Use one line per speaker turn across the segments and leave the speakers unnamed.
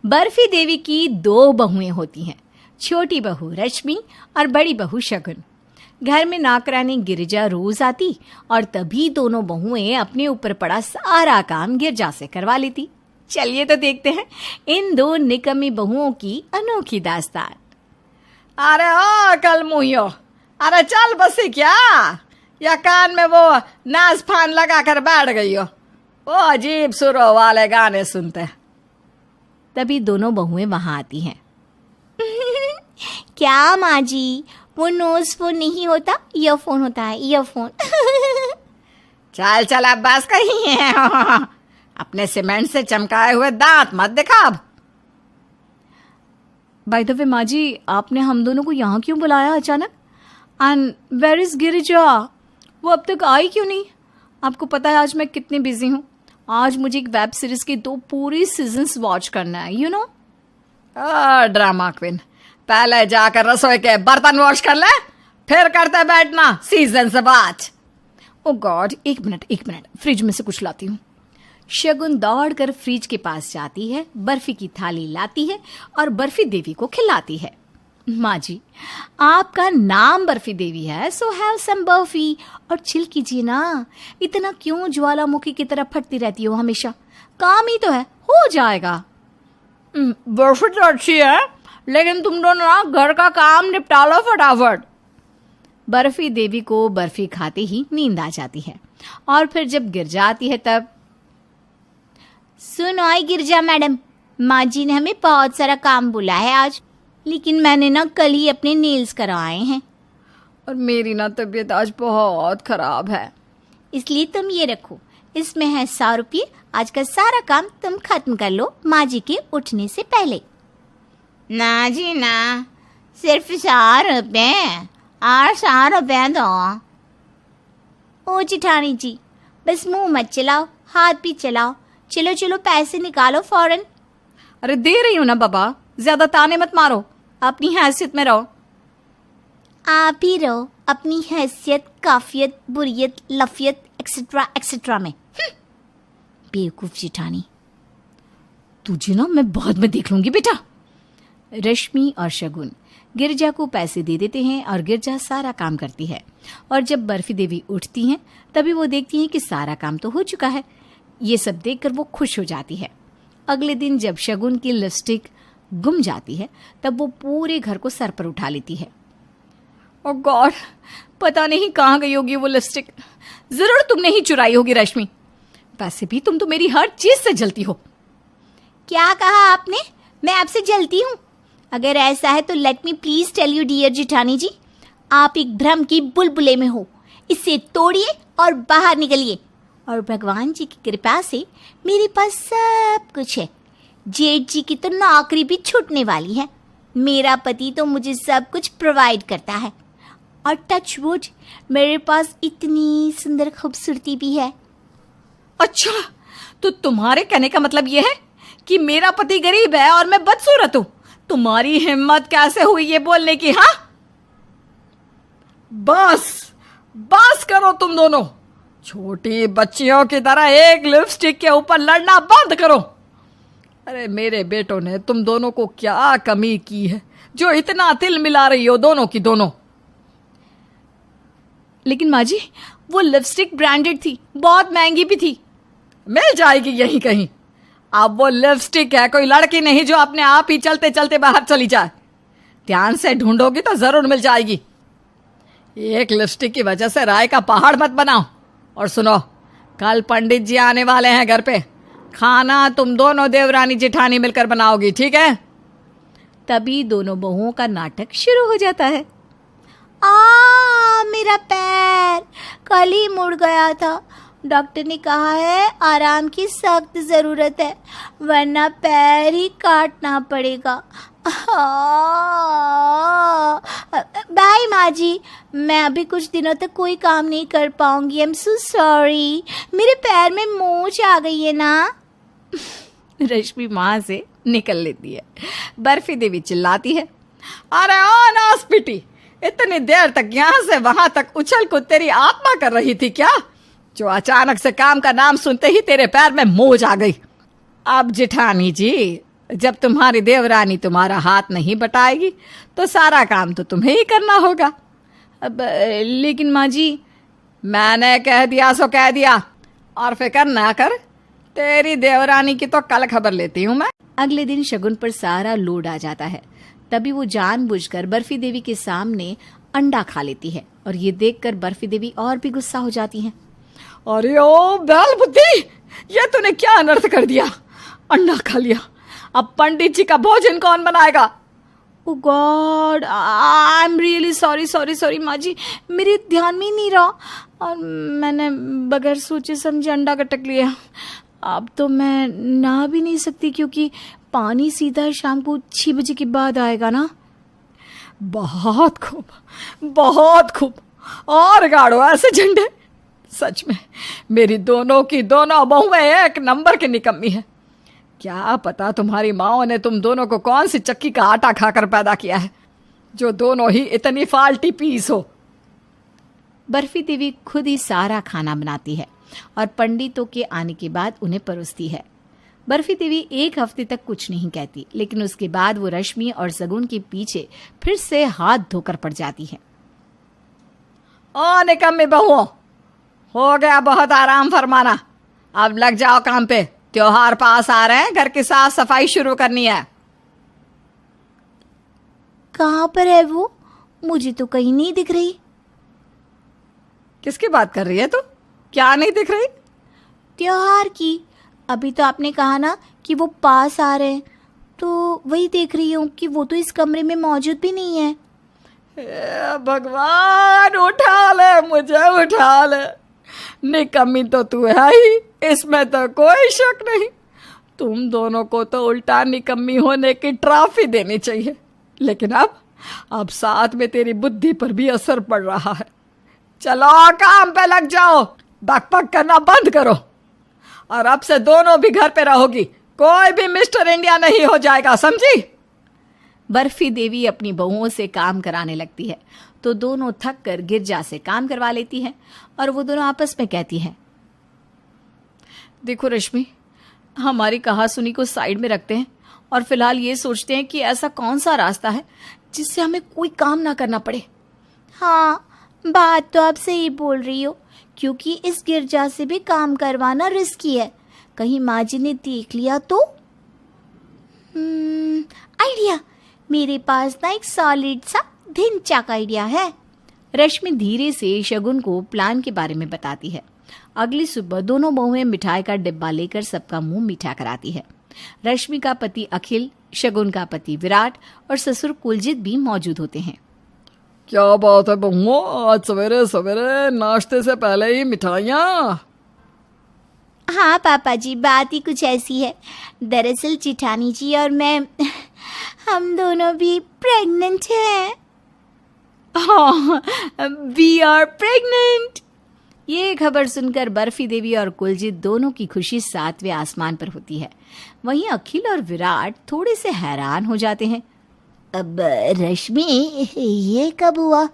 बर्फी देवी की दो बहुएं होती हैं, छोटी बहू रश्मि और बड़ी बहू शगुन। घर में नौकरानी गिरिजा रोज आती और तभी दोनों बहुएं अपने ऊपर पड़ा सारा काम गिरजा से करवा लेती। चलिए तो देखते हैं इन दो निकम्मी बहुओं की अनोखी दास्तान।
अरे ओ कल मुहियो, अरे चल बसी क्या, या कान में वो नाज फान लगा कर बैठ गई हो, वो अजीब सुरों वाले गाने सुनते।
तभी दोनों बहुएं वहां आती हैं। क्या माँ जी, वो नोज फोन नहीं होता, ईयरफोन होता है, ईयरफोन।
चल चल अब बस कहीं है। अपने सीमेंट से चमकाए हुए दांत मत दिखा अब।
बाय द वे माँ जी, आपने हम दोनों को यहाँ क्यों बुलाया अचानक? And where is Girija? वो अब तक आई क्यों नहीं? आपको पता है आज मैं कितनी बिजी हूँ। आज मुझे एक वेब सीरीज की 2 पूरी सीजन्स वॉच करना है, यू नो।
ड्रामा क्वीन, पहले जाकर रसोई के बर्तन वॉश कर ले, फिर करते बैठना सीजन से बात।
ओ गॉड, एक मिनट, फ्रिज में से कुछ लाती हूँ। शगुन दौड़कर फ्रिज के पास जाती है, बर्फी की थाली लाती है और बर्फी देवी को खिलाती है। माँ जी, आपका नाम बर्फी देवी है, सो हैव सम बर्फी और चिल कीजिए ना। इतना क्यों ज्वालामुखी की तरह फटती रहती हो हमेशा? काम ही तो है, हो जाएगा।
बर्फी तो अच्छी है, लेकिन तुम दोनों ना घर का काम निपटा लो फटाफट।
बर्फी देवी को बर्फी खाते ही नींद आ जाती है और फिर जब गिर जाती है तब, सुनो आई गिरजा मैडम, माँ जी ने हमें बहुत सारा काम बोला है आज, लेकिन मैंने ना कल ही अपने नेल्स करवाए हैं
और मेरी ना तबीयत आज बहुत खराब है।
इसलिए तुम ये रखो, इसमें है 100 रुपये। आज का सारा काम तुम खत्म कर लो माँ जी के उठने से पहले।
ना जी ना,
सिर्फ 100 रुपये और 100 रुपये दो। ओ जिठानी जी, बस मुंह मत चलाओ, हाथ भी चलाओ। चलो चलो पैसे निकालो फौरन।
अरे दे रही हूँ ना बाबा, ज्यादा ताने मत मारो, अपनी हैसियत में रहो।
आप ही रहो अपनी हैसियत, काफियत, बुरियत, लफियत एक्सेट्रा एक्सेट्रा में। बेवकूफ जिठानी।
तुझे ना मैं बाद में देख लूंगी बेटा।
रश्मि और शगुन गिरजा को पैसे दे देते हैं और गिरजा सारा काम करती है। और जब बर्फी देवी उठती हैं तभी वो देखती हैं कि सारा काम तो हो चुका है। ये सब देखकर वो खुश हो जाती है। अगले दिन जब शगुन की लिपस्टिक गुम जाती है तब वो पूरे घर को सर पर उठा लेती है।
ओह गॉड, पता नहीं कहाँ गई होगी वो लिपस्टिक। जरूर तुमने ही चुराई होगी रश्मि। वैसे भी तुम तो मेरी हर चीज से जलती हो।
क्या कहा आपने? मैं आपसे जलती हूँ? अगर ऐसा है तो let me please tell you dear जिठानी जी, आप एक भ्रम की बुलबुले में हो। इसे तोड़िए और बाहर निकलिए। और भगवान जी की कृपा से मेरे पास सब कुछ है। जेठ जी की तो नौकरी भी छूटने वाली है। मेरा पति तो मुझे सब कुछ प्रोवाइड करता है। और टच वुड, मेरे पास इतनी सुंदर खूबसूरती भी है।
अच्छा, तो तुम्हारे कहने का मतलब यह है कि मेरा पति गरीब है और मैं बदसूरत हूं? तुम्हारी हिम्मत कैसे हुई ये बोलने की? हाँ, बस करो तुम दोनों। छोटी बच्चियों की तरह एक लिपस्टिक के ऊपर लड़ना बंद करो। अरे मेरे बेटों ने तुम दोनों को क्या कमी की है जो इतना तिल मिला रही हो दोनों की दोनों?
लेकिन माँ जी, वो लिपस्टिक ब्रांडेड थी, बहुत महंगी भी थी।
मिल जाएगी यहीं कहीं। अब वो लिपस्टिक है, कोई लड़की नहीं जो अपने आप ही चलते चलते बाहर चली जाए। ध्यान से ढूंढोगी तो जरूर मिल जाएगी। एक लिपस्टिक की वजह से राय का पहाड़ मत बनाओ। और सुनो, कल पंडित जी आने वाले हैं घर पे। खाना तुम दोनों देवरानी जिठानी मिलकर बनाओगी, ठीक है?
तभी दोनों बहुओं का नाटक शुरू हो जाता है। मेरा पैर कल ही मुड़ गया था। डॉक्टर ने कहा है आराम की सख्त जरूरत है, वरना पैर ही काटना पड़ेगा। बाय माँ जी, मैं अभी कुछ दिनों तक कोई काम नहीं कर पाऊंगी। आई एम सो सॉरी, मेरे पैर में मोच आ गई है ना। रश्मि माँ से निकल लेती है। बर्फी देवी चिल्लाती है,
अरे ओ नासपिटी, इतनी देर तक यहाँ से वहां तक उछल कूद तेरी आत्मा कर रही थी क्या, जो अचानक से काम का नाम सुनते ही तेरे पैर में मोच आ गई? अब जिठानी जी, जब तुम्हारी देवरानी तुम्हारा हाथ नहीं बटाएगी तो सारा काम तो तुम्हें ही करना होगा।
अब लेकिन माँ जी,
मैंने कह दिया सो कह दिया, और फिक्र ना कर, तेरी देवरानी की तो कल खबर लेती हूँ मैं।
अगले दिन शगुन पर सारा लोड आ जाता है। तभी वो जानबूझकर बर्फी देवी के सामने अंडा खा लेती है और ये देखकर बर्फी देवी और भी गुस्सा हो जाती हैं।
अरे ओ बैल बुद्धि, ये तूने क्या अनर्थ कर दिया, अंडा खा लिया, अब पंडित जी का भोजन कौन बनाएगा?
Oh God, I am really sorry माँ जी, मेरे ध्यान में ही नहीं रहा और मैंने बगैर सोचे समझे अंडा कटक लिया। अब तो मैं नहा भी नहीं सकती क्योंकि पानी सीधा शाम को 6 बजे के बाद आएगा ना।
बहुत खूब, और गाड़ो ऐसे झंडे। सच में मेरी दोनों की दोनों बहुएं एक नंबर की निकम्मी है। क्या पता तुम्हारी माओ ने तुम दोनों को कौन सी चक्की का आटा खाकर पैदा किया है, जो दोनों ही इतनी फाल्टी पीस हो।
बर्फी देवी खुद ही सारा खाना बनाती है और पंडितों के आने के बाद उन्हें परोसती है। बर्फी देवी 1 हफ्ते तक कुछ नहीं कहती, लेकिन उसके बाद वो रश्मि और शगुन के पीछे फिर से हाथ धोकर पड़ जाती है।
ओ निकम्मी बहुओं, हो गया बहुत आराम फरमाना, अब लग जाओ काम पे। त्योहार पास आ रहे हैं, घर की साफ सफाई शुरू करनी है।
कहाँ पर है वो? मुझे तो कहीं नहीं दिख रही।
किसकी बात कर रही है तू? क्या नहीं दिख रही?
त्योहार की। अभी तो आपने कहा ना कि वो पास आ रहे हैं, तो वही देख रही हूँ कि वो तो इस कमरे में मौजूद भी नहीं है।
भगवान, उठा ले मुझे, उठा ले। निकम्मी तो तू है ही, इसमें तो कोई शक नहीं। तुम दोनों को तो उल्टा निकम्मी होने की ट्रॉफी देनी चाहिए, लेकिन अब साथ में तेरी बुद्धि पर भी असर पड़ रहा है। चलो काम पे लग जाओ, बकबक करना बंद करो, और अब से दोनों भी घर पे रहोगी, कोई भी मिस्टर इंडिया नहीं हो जाएगा, समझी?
बर्फी देवी अपनी बहुओं से काम कराने लगती है तो दोनों थक कर गिरजा से काम करवा लेती हैं और वो दोनों आपस में कहती हैं, देखो रश्मि, हमारी कहासुनी को साइड में रखते हैं और फिलहाल ये सोचते हैं कि ऐसा कौन सा रास्ता है जिससे हमें कोई काम ना करना पड़े। हाँ, बात तो आप सही बोल रही हो, क्योंकि इस गिरजा से भी काम करवाना रिस्की है। कहीं माँ जी ने देख लिया तो? आइडिया, मेरे पास ना एक सॉलिड सा ढिंचाक आइडिया है। रश्मि धीरे से शगुन को प्लान के बारे में बताती है। अगली सुबह दोनों बहुएं मिठाई का डिब्बा लेकर सबका मुंह मीठा कराती है। रश्मि का पति अखिल, शगुन का पति विराट और ससुर कुलजीत भी मौजूद होते हैं।
क्या बात है बहुओं, आज सवेरे सवेरे नाश्ते से पहले ही मिठाइयाँ?
हाँ पापा जी, बात ही कुछ ऐसी है। दरअसल जिठानी जी और मैं, हम दोनों भी प्रेग्नेंट हैं। हाँ, वी आर प्रेग्नेंट। ये खबर सुनकर बर्फी देवी और कुलजीत दोनों की खुशी 7वें आसमान पर होती है। वहीं अखिल और विराट थोड़े से हैरान हो जाते हैं। अब रश्मि, ये कब हुआ?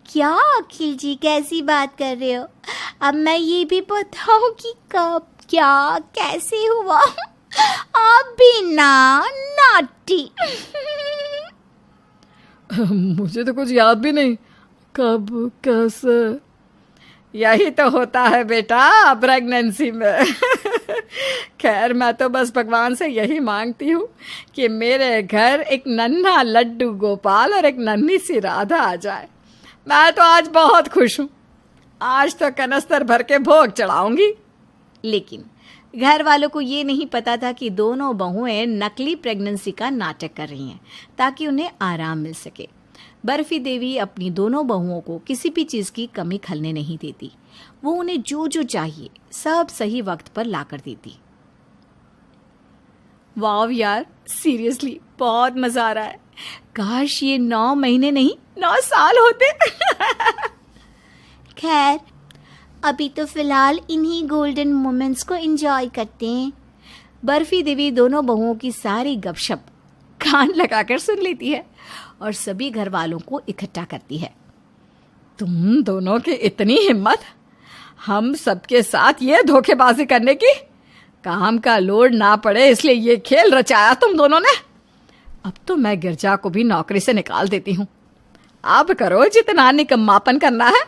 क्या अखिल जी, कैसी बात कर रहे हो? अब मैं ये भी बताऊं कि कब, क्या, कैसे हुआ? आप भी ना नाटी।
मुझे तो कुछ याद भी नहीं, कब, कैसे। यही तो होता है बेटा प्रेगनेंसी में। खैर, मैं तो बस भगवान से यही मांगती हूँ कि मेरे घर एक नन्हा लड्डू गोपाल और एक नन्ही सी राधा आ जाए। मैं तो आज बहुत खुश हूँ, आज तो कनस्तर भर के भोग चढ़ाऊंगी।
लेकिन घर वालों को ये नहीं पता था कि दोनों बहुएं नकली प्रेगनेंसी का नाटक कर रही हैं ताकि उन्हें आराम मिल सके। बर्फी देवी अपनी दोनों बहुओं को किसी भी चीज की कमी खलने नहीं देती। वो उन्हें जो जो चाहिए सब सही वक्त पर ला कर देती। वाव यार, सीरियसली बहुत मजा आ रहा है। काश ये 9 महीने नहीं 9 साल होते। खैर, अभी तो फिलहाल इन्हीं गोल्डन मोमेंट्स को एंजॉय करते हैं। बर्फी देवी दोनों बहुओं की सारी गपशप कान लगाकर सुन लेती है और सभी घर वालों को इकट्ठा करती है।
तुम दोनों की इतनी हिम्मत हम सबके साथ ये धोखेबाजी करने की? काम का लोड ना पड़े इसलिए ये खेल रचाया तुम दोनों ने। अब तो मैं गिरजा को भी नौकरी से निकाल देती हूँ। आप करो जितना निकम्मापन करना है।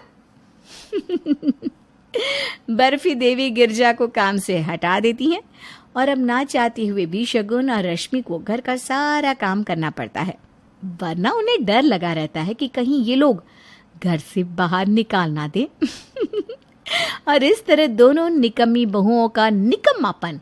बर्फी देवी गिरजा को काम से हटा देती हैं और अब ना चाहते हुए भी शगुन और रश्मि को घर का सारा काम करना पड़ता है, वरना उन्हें डर लगा रहता है कि कहीं ये लोग घर से बाहर निकाल ना दे। और इस तरह दोनों निकम्मी बहुओं का निकम्मापन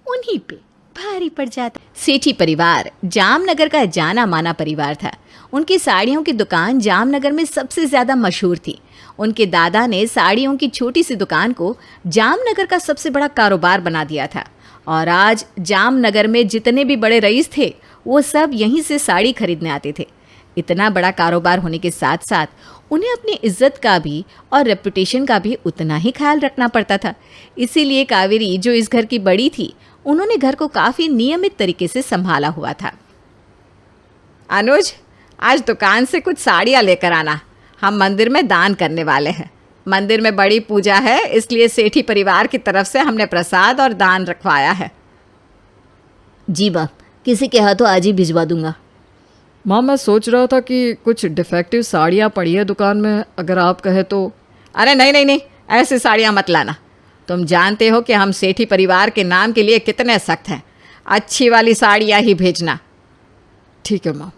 उन्हीं पे भारी पड़ जाता। सेठी परिवार जामनगर का जाना माना परिवार था। उनकी साड़ियों की दुकान जामनगर में सबसे ज्यादा मशहूर थी। उनके दादा ने साड़ियों की छोटी सी दुकान को जामनगर का सबसे बड़ा कारोबार बना दिया था और आज जामनगर में जितने भी बड़े रईस थे वो सब यहीं से साड़ी खरीदने आते थे। इतना बड़ा कारोबार होने के साथ साथ उन्हें अपनी इज्जत का भी और रेपुटेशन का भी उतना ही ख्याल रखना पड़ता था। इसीलिए कावेरी जो इस घर की बड़ी थी, उन्होंने घर को काफी नियमित तरीके से संभाला हुआ था।
अनुज, आज दुकान से कुछ साड़ियाँ लेकर आना, हम मंदिर में दान करने वाले हैं। मंदिर में बड़ी पूजा है, इसलिए सेठी परिवार की तरफ से हमने प्रसाद और दान रखवाया है।
जी माँ, किसी के हाथों आज ही भिजवा दूंगा।
माँ, मैं सोच रहा था कि कुछ डिफेक्टिव साड़ियाँ पड़ी है दुकान में, अगर आप कहे तो।
अरे नहीं नहीं नहीं, ऐसी साड़ियाँ मत लाना। तुम जानते हो कि हम सेठी परिवार के नाम के लिए कितने सख्त हैं। अच्छी वाली साड़ियाँ ही भेजना।
ठीक है माँ।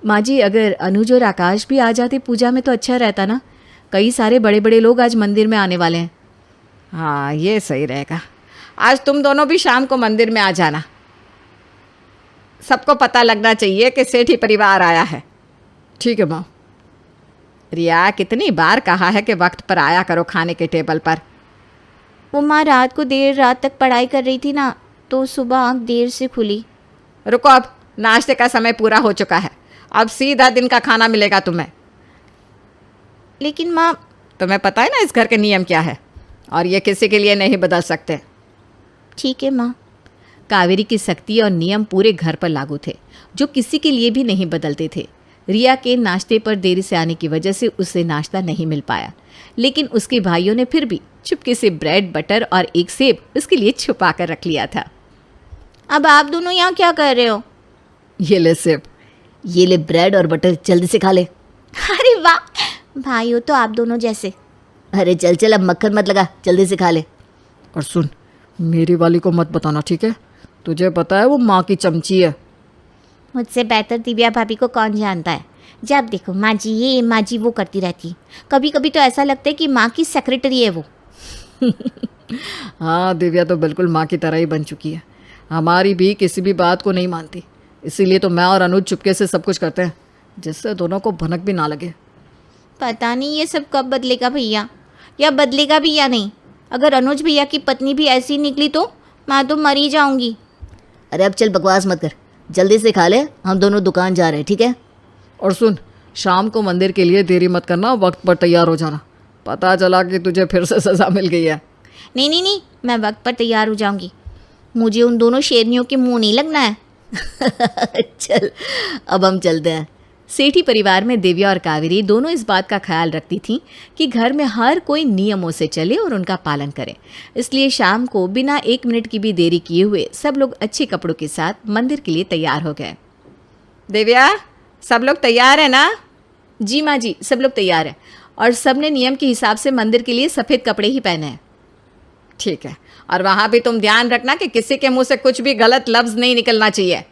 माँ जी, अगर अनुज और आकाश भी आ जाते पूजा में तो अच्छा रहता ना। कई सारे बड़े बड़े लोग आज मंदिर में आने वाले हैं।
हाँ, ये सही रहेगा। आज तुम दोनों भी शाम को मंदिर में आ जाना। सबको पता लगना चाहिए कि सेठी परिवार आया है।
ठीक है माँ।
रिया, कितनी बार कहा है कि वक्त पर आया करो खाने के टेबल पर।
वो माँ रात को देर रात तक पढ़ाई कर रही थी ना, तो सुबह आँख देर से खुली।
रुको, अब नाश्ते का समय पूरा हो चुका है। अब सीधा दिन का खाना मिलेगा तुम्हें।
लेकिन माँ,
तुम्हें पता है ना इस घर के नियम क्या है, और ये किसी के लिए नहीं बदल सकते।
ठीक है माँ। कावेरी की सख्ती और नियम पूरे घर पर लागू थे, जो किसी के लिए भी नहीं बदलते थे। रिया के नाश्ते पर देरी से आने की वजह से उसे नाश्ता नहीं मिल पाया, लेकिन उसके भाइयों ने फिर भी चुपके से ब्रेड, बटर और एक सेब उसके लिए छुपा कर रख लिया था। अब आप दोनों यहाँ क्या कर रहे हो?
ये ले सेब।
ये ले ब्रेड और बटर, जल्दी से खा ले। अरे वाह, भाई हो तो आप दोनों जैसे। अरे चल चल, अब मक्खन मत लगा, जल्दी से खा ले।
और सुन, मेरी वाली को मत बताना, ठीक है? तुझे पता है वो माँ की चमची है।
मुझसे बेहतर दिव्या भाभी को कौन जानता है। जब देखो माँ जी ये, माँ जी वो करती रहती। कभी कभी तो ऐसा लगता है कि माँ की सेक्रेटरी है वो।
हाँ, दिव्या तो बिल्कुल माँ की तरह ही बन चुकी है। हमारी भी किसी भी बात को नहीं मानती, इसीलिए तो मैं और अनुज चुपके से सब कुछ करते हैं, जिससे दोनों को भनक भी ना लगे।
पता नहीं ये सब कब बदलेगा भैया, या बदलेगा भी या नहीं। अगर अनुज भैया की पत्नी भी ऐसी निकली तो मैं तो मर ही जाऊंगी।
अरे अब चल बकवास मत कर, जल्दी से खा ले, हम दोनों दुकान जा रहे हैं, ठीक है?
और सुन, शाम को मंदिर के लिए देरी मत करना, वक्त पर तैयार हो जाना। पता चला कि तुझे फिर से सज़ा मिल गई है।
नहीं नहीं नहीं, मैं वक्त पर तैयार हो जाऊंगी। मुझे उन दोनों शेरनियों के मुंह नहीं लगना है।
चल अब हम चलते हैं।
सेठी परिवार में दिव्या और कावेरी दोनों इस बात का ख्याल रखती थीं कि घर में हर कोई नियमों से चले और उनका पालन करे। इसलिए शाम को बिना 1 मिनट की भी देरी किए हुए सब लोग अच्छे कपड़ों के साथ मंदिर के लिए तैयार हो गए।
दिव्या, सब लोग तैयार है ना?
जी माँ जी, सब लोग तैयार हैं और सब ने नियम के हिसाब से मंदिर के लिए सफ़ेद कपड़े ही पहने हैं।
ठीक है, और वहाँ भी तुम ध्यान रखना कि किसी के मुंह से कुछ भी गलत लफ्ज़ नहीं निकलना चाहिए।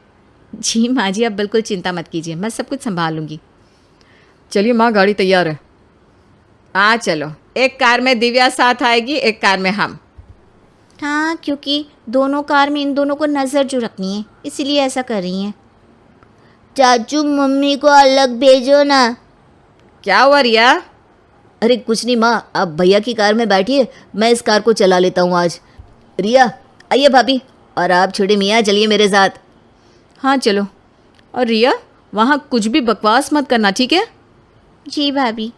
जी माँ जी, आप बिल्कुल चिंता मत कीजिए, मैं सब कुछ संभाल लूँगी।
चलिए माँ, गाड़ी तैयार है।
हाँ चलो, एक कार में दिव्या साथ आएगी, एक कार में हम।
हाँ, क्योंकि दोनों कार में इन दोनों को नज़र जो रखनी है, इसीलिए ऐसा कर रही हैं।
चाचू मम्मी को अलग भेजो ना।
क्या हुआ रिया?
अरे कुछ नहीं माँ, आप भैया की कार में बैठिए, मैं इस कार को चला लेता हूँ आज। रिया आइए भाभी, और आप छोटे मियाँ चलिए मेरे साथ।
हाँ चलो। और रिया, वहाँ कुछ भी बकवास मत करना, ठीक है? जी भाभी।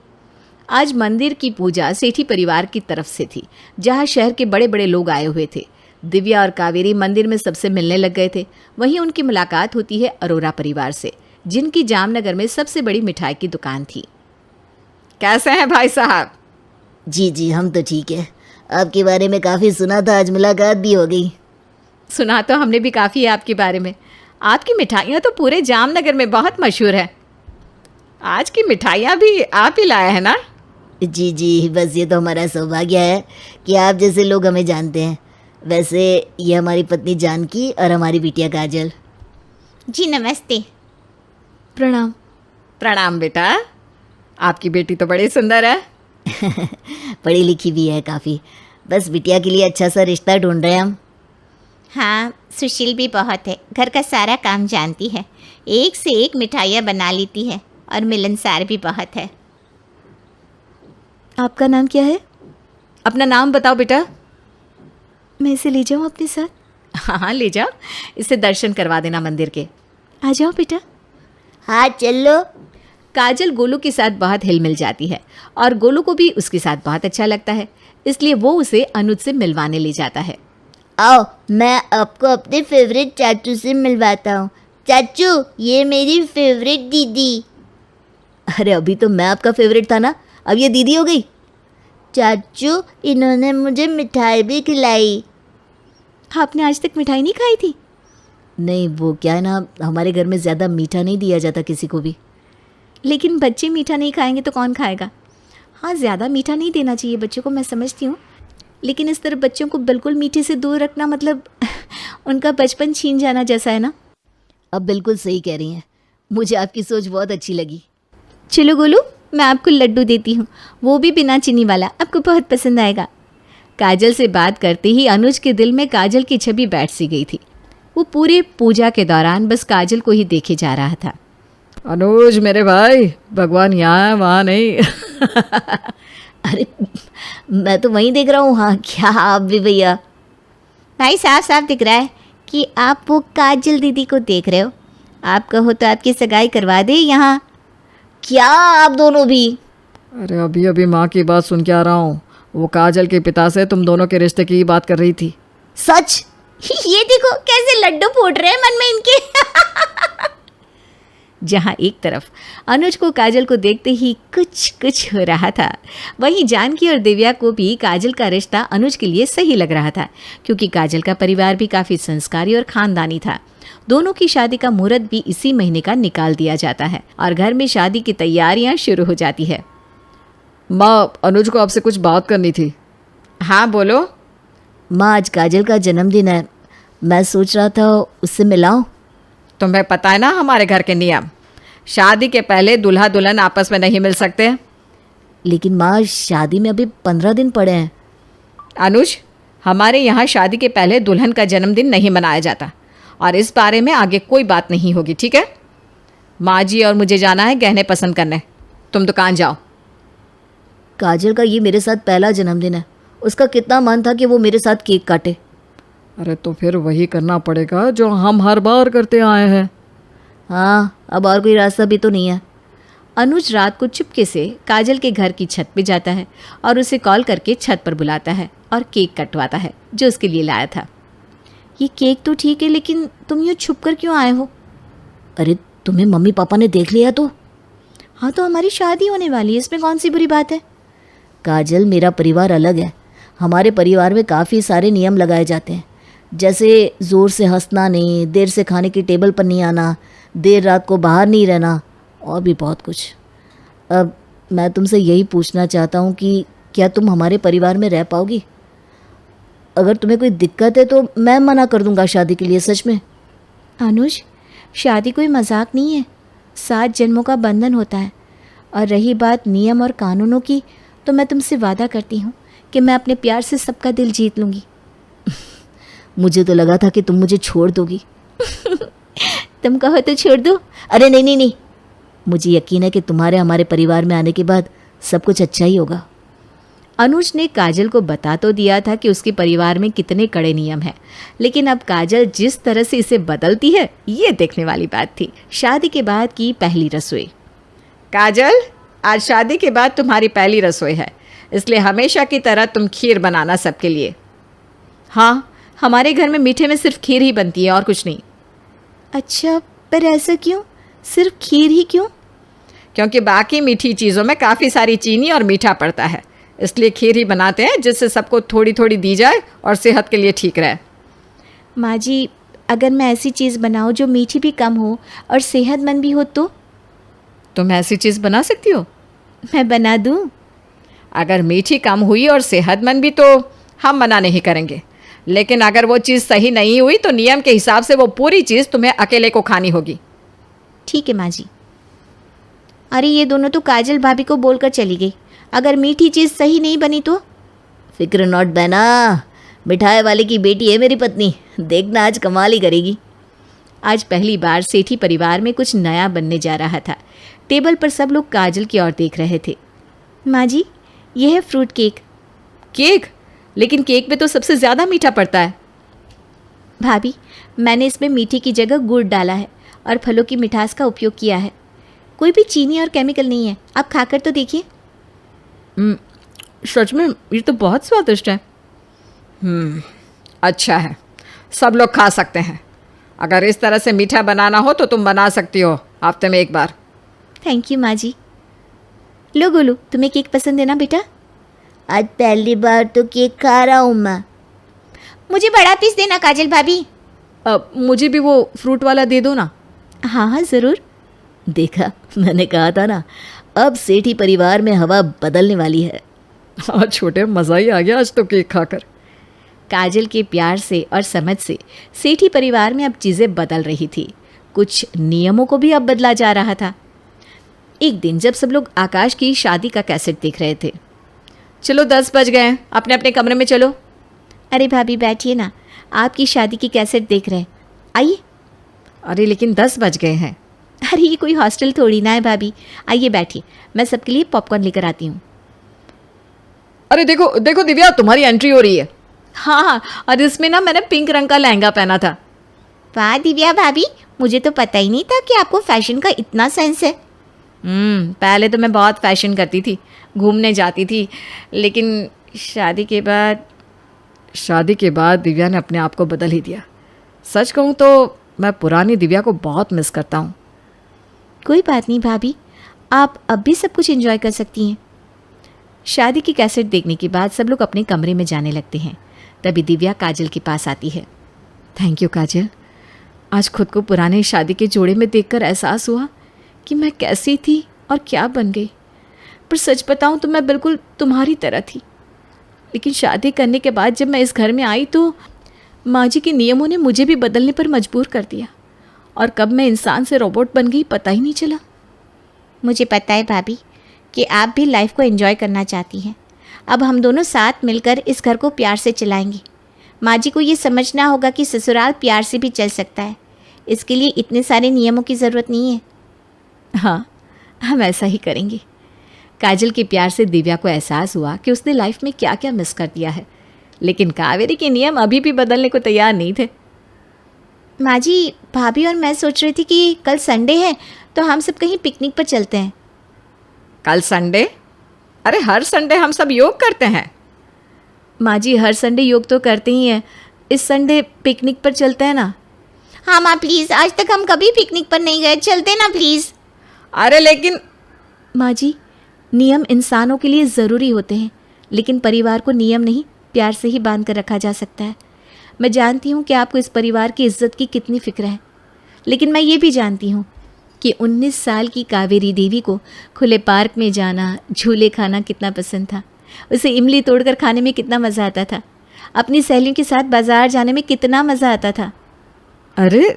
आज मंदिर की पूजा सेठी परिवार की तरफ से थी, जहाँ शहर के बड़े बड़े लोग आए हुए थे। दिव्या और कावेरी मंदिर में सबसे मिलने लग गए थे। वहीं उनकी मुलाकात होती है अरोरा परिवार से, जिनकी जामनगर में सबसे बड़ी मिठाई की दुकान थी।
कैसे हैं भाई साहब?
जी जी, हम तो ठीक है। आपके बारे में काफ़ी सुना था, आज मुलाकात भी हो गई।
सुना तो हमने भी काफ़ी है आपके बारे में। आपकी मिठाइयाँ तो पूरे जामनगर में बहुत मशहूर है। आज की मिठाइयाँ भी आप ही लाया है ना?
जी जी, बस ये तो हमारा सौभाग्य है कि आप जैसे लोग हमें जानते हैं। वैसे ये हमारी पत्नी जानकी और हमारी बिटिया काजल।
जी नमस्ते।
प्रणाम।
प्रणाम बेटा। आपकी बेटी तो बड़ी सुंदर है।
पढ़ी लिखी भी है काफ़ी। बस बिटिया के लिए अच्छा सा रिश्ता ढूंढ रहे हैं हम।
हाँ, सुशील भी बहुत है, घर का सारा काम जानती है, एक से एक मिठाइयाँ बना लेती है और मिलनसार भी बहुत है।
आपका नाम क्या है?
अपना नाम बताओ बेटा।
मैं इसे ले जाऊँ अपने साथ?
हाँ हाँ, ले जाओ, इससे दर्शन करवा देना मंदिर के।
आ जाओ बेटा।
हाँ चलो।
काजल गोलू के साथ बहुत हिल मिल जाती है और गोलू को भी उसके साथ बहुत अच्छा लगता है, इसलिए वो उसे अनुज से मिलवाने ले जाता है।
आओ, मैं आपको अपने फेवरेट चाचू से मिलवाता हूँ। चाचू, ये मेरी फेवरेट दीदी। अरे अभी तो मैं आपका फेवरेट था ना, अब ये दीदी हो गई। चाचू, इन्होंने मुझे मिठाई भी खिलाई।
आपने आज तक मिठाई नहीं खाई थी?
नहीं, वो क्या है ना, हमारे घर में ज़्यादा मीठा नहीं दिया जाता किसी को भी।
लेकिन बच्चे मीठा नहीं खाएंगे तो कौन खाएगा? हाँ, ज़्यादा मीठा नहीं देना चाहिए बच्चों को, मैं समझती हूँ, लेकिन इस तरह बच्चों को बिल्कुल मीठे से दूर रखना मतलब उनका बचपन छीन जाना जैसा है ना।
अब बिल्कुल सही कह रही हैं, मुझे आपकी सोच बहुत अच्छी लगी।
चलो गोलू, मैं आपको लड्डू देती हूँ, वो भी बिना चीनी वाला, आपको बहुत पसंद आएगा।
काजल से बात करते ही अनुज के दिल में काजल की छवि बैठ सी गई थी। वो पूरे पूजा के दौरान बस काजल को ही देखे जा रहा था।
अनुज मेरे भाई, भगवान यहाँ है वहाँ नहीं।
अरे मैं तो वहीं देख रहा हूँ। हाँ, क्या आप भी भैया?
भाई साफ साफ दिख रहा है कि आप वो काजल दीदी को देख रहे हो। आप कहो तो आपकी सगाई करवा दे यहाँ।
क्या आप दोनों भी?
अरे अभी अभी माँ की बात सुन के आ रहा हूँ, वो काजल के पिता से तुम दोनों के रिश्ते की बात कर रही थी।
सच?
ये देखो कैसे लड्डू फूट रहे हैं मन में इनके।
जहाँ एक तरफ अनुज को काजल को देखते ही कुछ कुछ हो रहा था, वहीं जानकी और दिव्या को भी काजल का रिश्ता अनुज के लिए सही लग रहा था, क्योंकि काजल का परिवार भी काफ़ी संस्कारी और खानदानी था। दोनों की शादी का मुहूर्त भी इसी महीने का निकाल दिया जाता है और घर में शादी की तैयारियां शुरू हो जाती है।
माँ, अनुज को आपसे कुछ बात करनी थी।
हाँ बोलो।
माँ, आज काजल का जन्मदिन है, मैं सोच रहा था उससे मिलाऊं।
तुम्हें पता है ना हमारे घर के नियम, शादी के पहले दूल्हा दुल्हन आपस में नहीं मिल सकते।
लेकिन माँ, शादी में अभी 15 दिन पड़े हैं।
अनुज, हमारे यहाँ शादी के पहले दुल्हन का जन्मदिन नहीं मनाया जाता और इस बारे में आगे कोई बात नहीं होगी, ठीक है? माँ जी और मुझे जाना है गहने पसंद करने, तुम दुकान जाओ।
काजल का ये मेरे साथ पहला जन्मदिन है, उसका कितना मन था कि वो मेरे साथ केक काटे।
अरे तो फिर वही करना पड़ेगा जो हम हर बार करते आए हैं।
हाँ, अब और कोई रास्ता भी तो नहीं है।
अनुज रात को चुपके से काजल के घर की छत पे जाता है और उसे कॉल करके छत पर बुलाता है और केक कटवाता है जो उसके लिए लाया था।
ये केक तो ठीक है, लेकिन तुम यूँ छुप कर क्यों आए हो?
अरे तुम्हें मम्मी पापा ने देख लिया तो?
हाँ, तो हमारी शादी होने वाली है, इसमें कौन सी बुरी बात है?
काजल, मेरा परिवार अलग है। हमारे परिवार में काफ़ी सारे नियम लगाए जाते हैं, जैसे ज़ोर से हंसना नहीं, देर से खाने की टेबल पर नहीं आना, देर रात को बाहर नहीं रहना और भी बहुत कुछ। अब मैं तुमसे यही पूछना चाहता हूँ कि क्या तुम हमारे परिवार में रह पाओगी? अगर तुम्हें कोई दिक्कत है तो मैं मना कर दूंगा शादी के लिए, सच में।
अनुज, शादी कोई मजाक नहीं है, 7 जन्मों का बंधन होता है। और रही बात नियम और कानूनों की, तो मैं तुमसे वादा करती हूँ कि मैं अपने प्यार से सबका दिल जीत लूँगी।
मुझे तो लगा था कि तुम मुझे छोड़ दोगी।
तुम कहो तो छोड़ दो।
अरे नहीं नहीं नहीं, मुझे यकीन है कि तुम्हारे हमारे परिवार में आने के बाद सब कुछ अच्छा ही होगा।
अनुज ने काजल को बता तो दिया था कि उसके परिवार में कितने कड़े नियम हैं, लेकिन अब काजल जिस तरह से इसे बदलती है ये देखने वाली बात थी। शादी के बाद की पहली रसोई। काजल, आज शादी के बाद तुम्हारी पहली रसोई है, इसलिए हमेशा की तरह तुम खीर बनाना सबके लिए। हाँ, हमारे घर में मीठे में सिर्फ खीर ही बनती है और कुछ नहीं।
अच्छा, पर ऐसा क्यों? सिर्फ खीर ही क्यों?
क्योंकि बाकी मीठी चीज़ों में काफ़ी सारी चीनी और मीठा पड़ता है, इसलिए खीर ही बनाते हैं जिससे सबको थोड़ी थोड़ी दी जाए और सेहत के लिए ठीक रहे।
माँ जी, अगर मैं ऐसी चीज़ बनाऊँ जो मीठी भी कम हो और सेहतमंद भी हो तो
तुम ऐसी चीज़ बना सकती हो?
मैं बना दूँ?
अगर मीठी कम हुई और सेहतमंद भी तो हम मना नहीं करेंगे, लेकिन अगर वो चीज़ सही नहीं हुई तो नियम के हिसाब से वो पूरी चीज़ तुम्हें अकेले को खानी होगी।
ठीक है माँ जी। अरे ये दोनों तो काजल भाभी को बोलकर चली गई, अगर मीठी चीज़ सही नहीं बनी तो?
फिक्र नॉट बहना, मिठाई वाले की बेटी है मेरी पत्नी, देखना आज कमाल ही करेगी।
आज पहली बार सेठी परिवार में कुछ नया बनने जा रहा था। टेबल पर सब लोग काजल की ओर देख रहे थे। माँ जी, यह है फ्रूट केक।
केक? लेकिन केक में तो सबसे ज़्यादा मीठा पड़ता है।
भाभी, मैंने इसमें मीठी की जगह गुड़ डाला है और फलों की मिठास का उपयोग किया है। कोई भी चीनी और केमिकल नहीं है, आप खाकर तो देखिए।
सच में ये तो बहुत स्वादिष्ट है। अच्छा है, सब लोग खा सकते हैं। अगर इस तरह से मीठा बनाना हो तो तुम बना सकती हो हफ्ते में एक बार।
थैंक यू माँ जी। लो गोलू, तुम्हें केक पसंद है ना बेटा?
आज पहली बार तो केक खा रहा हूँ मैं।
मुझे बड़ा पीस देना काजल भाभी।
मुझे भी वो फ्रूट वाला दे दो ना।
हाँ हाँ ज़रूर।
देखा, मैंने कहा था ना, अब सेठी परिवार में हवा बदलने वाली है।
हाँ छोटे, मज़ा ही आ गया आज तो केक खाकर।
काजल के प्यार से और समझ से सेठी परिवार में अब चीज़ें बदल रही थी। कुछ नियमों को भी अब बदला जा रहा था। एक दिन जब सब लोग आकाश की शादी का कैसेट देख रहे थे।
चलो 10 बज गए हैं, अपने अपने कमरे में चलो।
अरे भाभी बैठिए ना, आपकी शादी की कैसेट देख रहे हैं, आइए।
अरे लेकिन 10 बज गए हैं।
अरे ये कोई हॉस्टल थोड़ी ना है भाभी, आइए बैठिए, मैं सबके लिए पॉपकॉर्न लेकर आती हूँ।
अरे देखो देखो दिव्या, तुम्हारी एंट्री हो रही है। हाँ, और इसमें ना मैंने पिंक रंग का लहंगा पहना था।
वाह दिव्या भाभी, मुझे तो पता ही नहीं था कि आपको फैशन का इतना सेंस है।
पहले तो मैं बहुत फैशन करती थी, घूमने जाती थी, लेकिन शादी के बाद दिव्या ने अपने आप को बदल ही दिया। सच कहूँ तो मैं पुरानी दिव्या को बहुत मिस करता हूँ।
कोई बात नहीं भाभी, आप अब भी सब कुछ एंजॉय कर सकती हैं। शादी की कैसेट देखने के बाद सब लोग अपने कमरे में जाने लगते हैं। तभी दिव्या काजल के पास आती है।
थैंक यू काजल, आज खुद को पुराने शादी के जोड़े में देखकर एहसास हुआ कि मैं कैसी थी और क्या बन गई। पर सच बताऊं तो मैं बिल्कुल तुम्हारी तरह थी, लेकिन शादी करने के बाद जब मैं इस घर में आई तो माँ जी के नियमों ने मुझे भी बदलने पर मजबूर कर दिया, और कब मैं इंसान से रोबोट बन गई पता ही नहीं चला।
मुझे पता है भाभी कि आप भी लाइफ को एंजॉय करना चाहती हैं। अब हम दोनों साथ मिलकर इस घर को प्यार से चलाएंगे। माँ जी को ये समझना होगा कि ससुराल प्यार से भी चल सकता है। इसके लिए इतने सारे नियमों की ज़रूरत नहीं है।
हाँ, हम ऐसा ही करेंगे। काजल के प्यार से दिव्या को एहसास हुआ कि उसने लाइफ में क्या क्या मिस कर दिया है, लेकिन कावेरी के नियम अभी भी बदलने को तैयार नहीं थे।
माँ जी, भाभी और मैं सोच रही थी कि कल संडे है तो हम सब कहीं पिकनिक पर चलते हैं।
कल संडे? अरे हर संडे हम सब योग करते हैं।
माँ जी, हर संडे योग तो करते ही हैं, इस संडे पिकनिक पर चलते हैं ना।
हाँ माँ प्लीज़, आज तक हम कभी पिकनिक पर नहीं गए, चलते ना प्लीज़।
अरे लेकिन
माँ जी, नियम इंसानों के लिए ज़रूरी होते हैं, लेकिन परिवार को नियम नहीं प्यार से ही बांध कर रखा जा सकता है। मैं जानती हूँ कि आपको इस परिवार की इज्जत की कितनी फिक्र है, लेकिन मैं ये भी जानती हूँ कि 19 साल की कावेरी देवी को खुले पार्क में जाना, झूले खाना कितना पसंद था। उसे इमली तोड़कर खाने में कितना मज़ा आता था। अपनी सहेलियों के साथ बाज़ार जाने में कितना मज़ा आता था।
अरे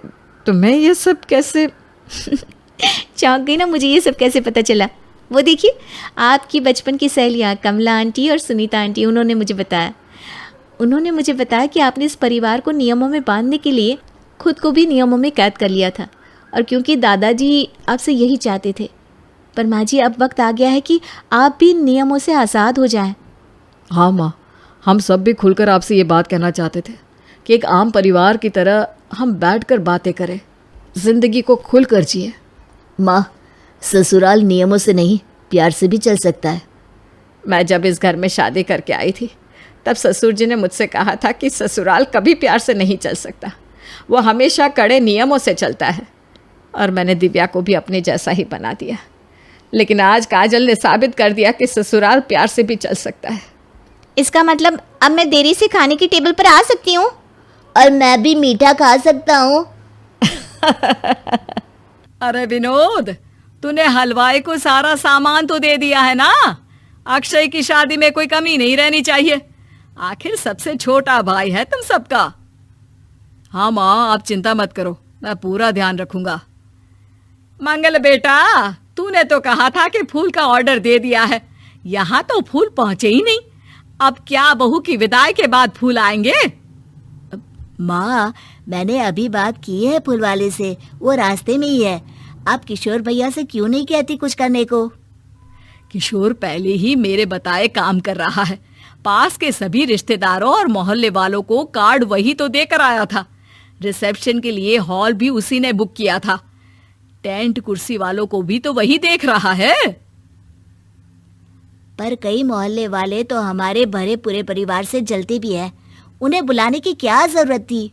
तुम्हें ये सब कैसे
चौंक गई ना, मुझे ये सब कैसे पता चला? वो देखिए, आपकी बचपन की सहेलियाँ कमला आंटी और सुनीता आंटी, उन्होंने मुझे बताया कि आपने इस परिवार को नियमों में बांधने के लिए खुद को भी नियमों में कैद कर लिया था, और क्योंकि दादाजी आपसे यही चाहते थे। पर माँ जी, अब वक्त आ गया है कि आप भी नियमों से आज़ाद हो जाएं।
हाँ माँ, हम सब भी खुलकर आपसे ये बात कहना चाहते थे कि एक आम परिवार की तरह हम बैठकर बातें करें, जिंदगी को खुलकर जिए।
माँ, ससुराल नियमों से नहीं प्यार से भी चल सकता है।
मैं जब इस घर में शादी करके आई थी तब ससुर जी ने मुझसे कहा था कि ससुराल कभी प्यार से नहीं चल सकता, वो हमेशा कड़े नियमों से चलता है। और मैंने दिव्या को भी अपने जैसा ही बना दिया, लेकिन आज काजल ने साबित कर दिया कि ससुराल प्यार से भी चल सकता है।
इसका मतलब अब मैं देरी से खाने की टेबल पर आ सकती हूँ?
और मैं भी मीठा खा सकता हूँ?
अरे विनोद, तूने हलवाई को सारा सामान तो दे दिया है ना। अक्षय की शादी में कोई कमी नहीं रहनी चाहिए। आखिर सबसे छोटा भाई है तुम सबका। हाँ माँ, आप चिंता मत करो, मैं पूरा ध्यान रखूंगा। मंगल बेटा, तूने तो कहा था कि फूल का ऑर्डर दे दिया है, यहाँ तो फूल पहुंचे ही नहीं। अब क्या बहू की विदाई के बाद फूल आएंगे?
माँ, मैंने अभी बात की है फूल वाले से, वो रास्ते में ही है। आप किशोर भैया से क्यों नहीं कहती कुछ करने को?
किशोर पहले ही मेरे बताए काम कर रहा है। पास के सभी रिश्तेदारों और मोहल्ले वालों को कार्ड वही तो देकर आया था। रिसेप्शन के लिए हॉल भी उसी ने बुक किया था। टेंट कुर्सी वालों को भी तो वही देख रहा है।
पर कई मोहल्ले वाले तो हमारे भरे पूरे परिवार से जलते भी है, उन्हें बुलाने की क्या जरूरत थी?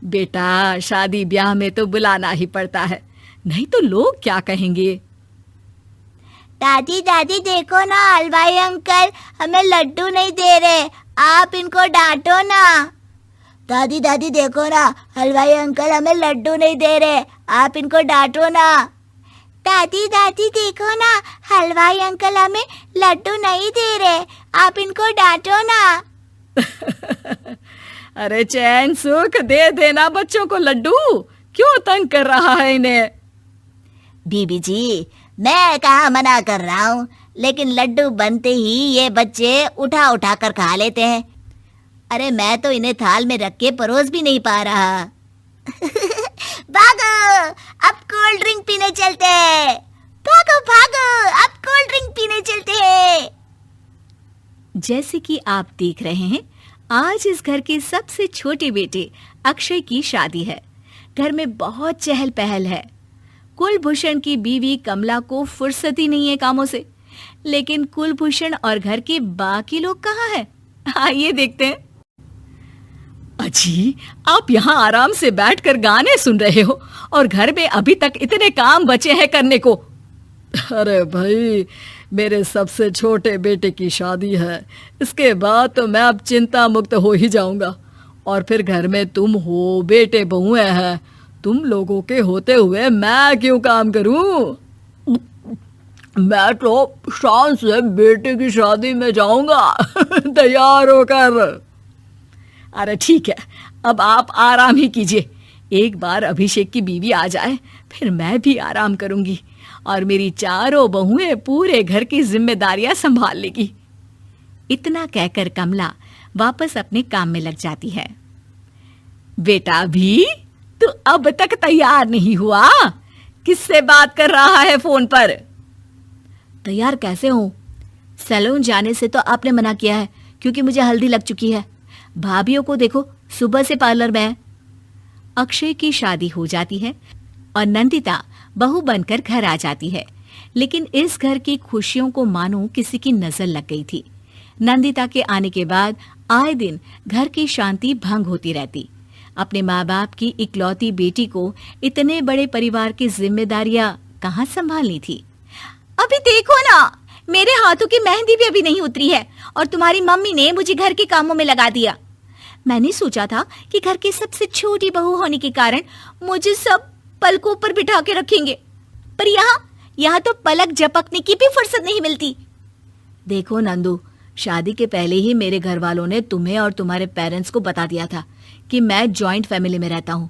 बेटा, शादी ब्याह में तो बुलाना ही पड़ता है, नहीं तो लोग क्या कहेंगे।
दादी दादी देखो ना, हलवाई अंकल हमें लड्डू नहीं दे रहे, आप इनको डांटो ना।
दादी दादी देखो ना, हलवाई अंकल हमें लड्डू नहीं दे रहे, आप इनको डांटो ना।
दादी दादी देखो ना, हलवाई अंकल हमें लड्डू नहीं दे रहे, आप इनको डांटो ना।
अरे चैन सुख दे देना बच्चों को लड्डू, क्यों तंग कर रहा है इन्हें?
बीबी जी, मैं कहाँ मना कर रहा हूँ, लेकिन लड्डू बनते ही ये बच्चे उठा उठा कर खा लेते हैं। अरे मैं तो इन्हें थाल में रख के परोस भी नहीं पा रहा।
भागो, अब कोल्ड ड्रिंक पीने चलते हैं। भागो भागो, अब कोल्ड ड्रिंक पीने चलते हैं।
जैसे कि आप देख रहे हैं, आज इस घर के सबसे छोटे बेटे अक्षय की शादी है। घर में बहुत चहल पहल है। कुलभूषण की बीवी कमला को फुर्सत ही नहीं है कामों से, लेकिन कुलभूषण और घर के बाकी लोग कहाँ हैं? आइए देखते हैं।
अजी, आप यहाँ आराम से बैठकर गाने सुन रहे हो और घर में अभी तक इतने काम बचे हैं करने को। अरे भाई, मेरे सबसे छोटे बेटे की शादी है, इसके बाद तो मैं अब चिंता मुक्त हो ही जाऊंगा। और फिर घर में तुम हो, बेटे बहुएं हैं, तुम लोगों के होते हुए मैं क्यों काम करूं? मैं तो शान से बेटे की शादी में जाऊंगा तैयार होकर। अरे ठीक है, अब आप आराम ही कीजिए। एक बार अभिषेक की बीवी आ जाए, फिर मैं भी आराम करूंगी और मेरी चारों बहुएं पूरे घर की जिम्मेदारियां संभाल लेगी।
इतना कहकर कमला वापस अपने काम में लग जाती है।
बेटा भी, तू अब तक तैयार नहीं हुआ? किससे बात कर रहा है फोन पर?
तैयार कैसे हूँ? सैलून जाने से तो आपने मना किया है, क्योंकि मुझे हल्दी लग चुकी है। भाभीयों को देखो, सुबह से पार्लर में है। अक्षय की शादी हो जाती है और नंदिता बहू बनकर घर आ जाती है, लेकिन इस घर की खुशियों को मानो किसी की नजर लग गई थी। नंदिता के आने के बाद आए दिन घर की शांति भंग होती रहती। अपने माँ बाप की इकलौती बेटी को इतने बड़े परिवार की जिम्मेदारियां कहाँ संभालनी थी।
अभी देखो ना, मेरे हाथों की मेहंदी भी अभी नहीं उतरी है और तुम्हारी मम्मी ने मुझे घर के कामों में लगा दिया। मैंने सोचा था कि घर की सबसे छोटी बहू होने के कारण मुझे सब पलकों पर बिठा के रखेंगे, पर यहाँ तो पलक झपकने की भी फुर्सत नहीं मिलती।
देखो नंदू, शादी के पहले ही मेरे घर वालों ने तुम्हें और तुम्हारे पेरेंट्स को बता दिया था कि मैं जॉइंट फैमिली में रहता हूँ,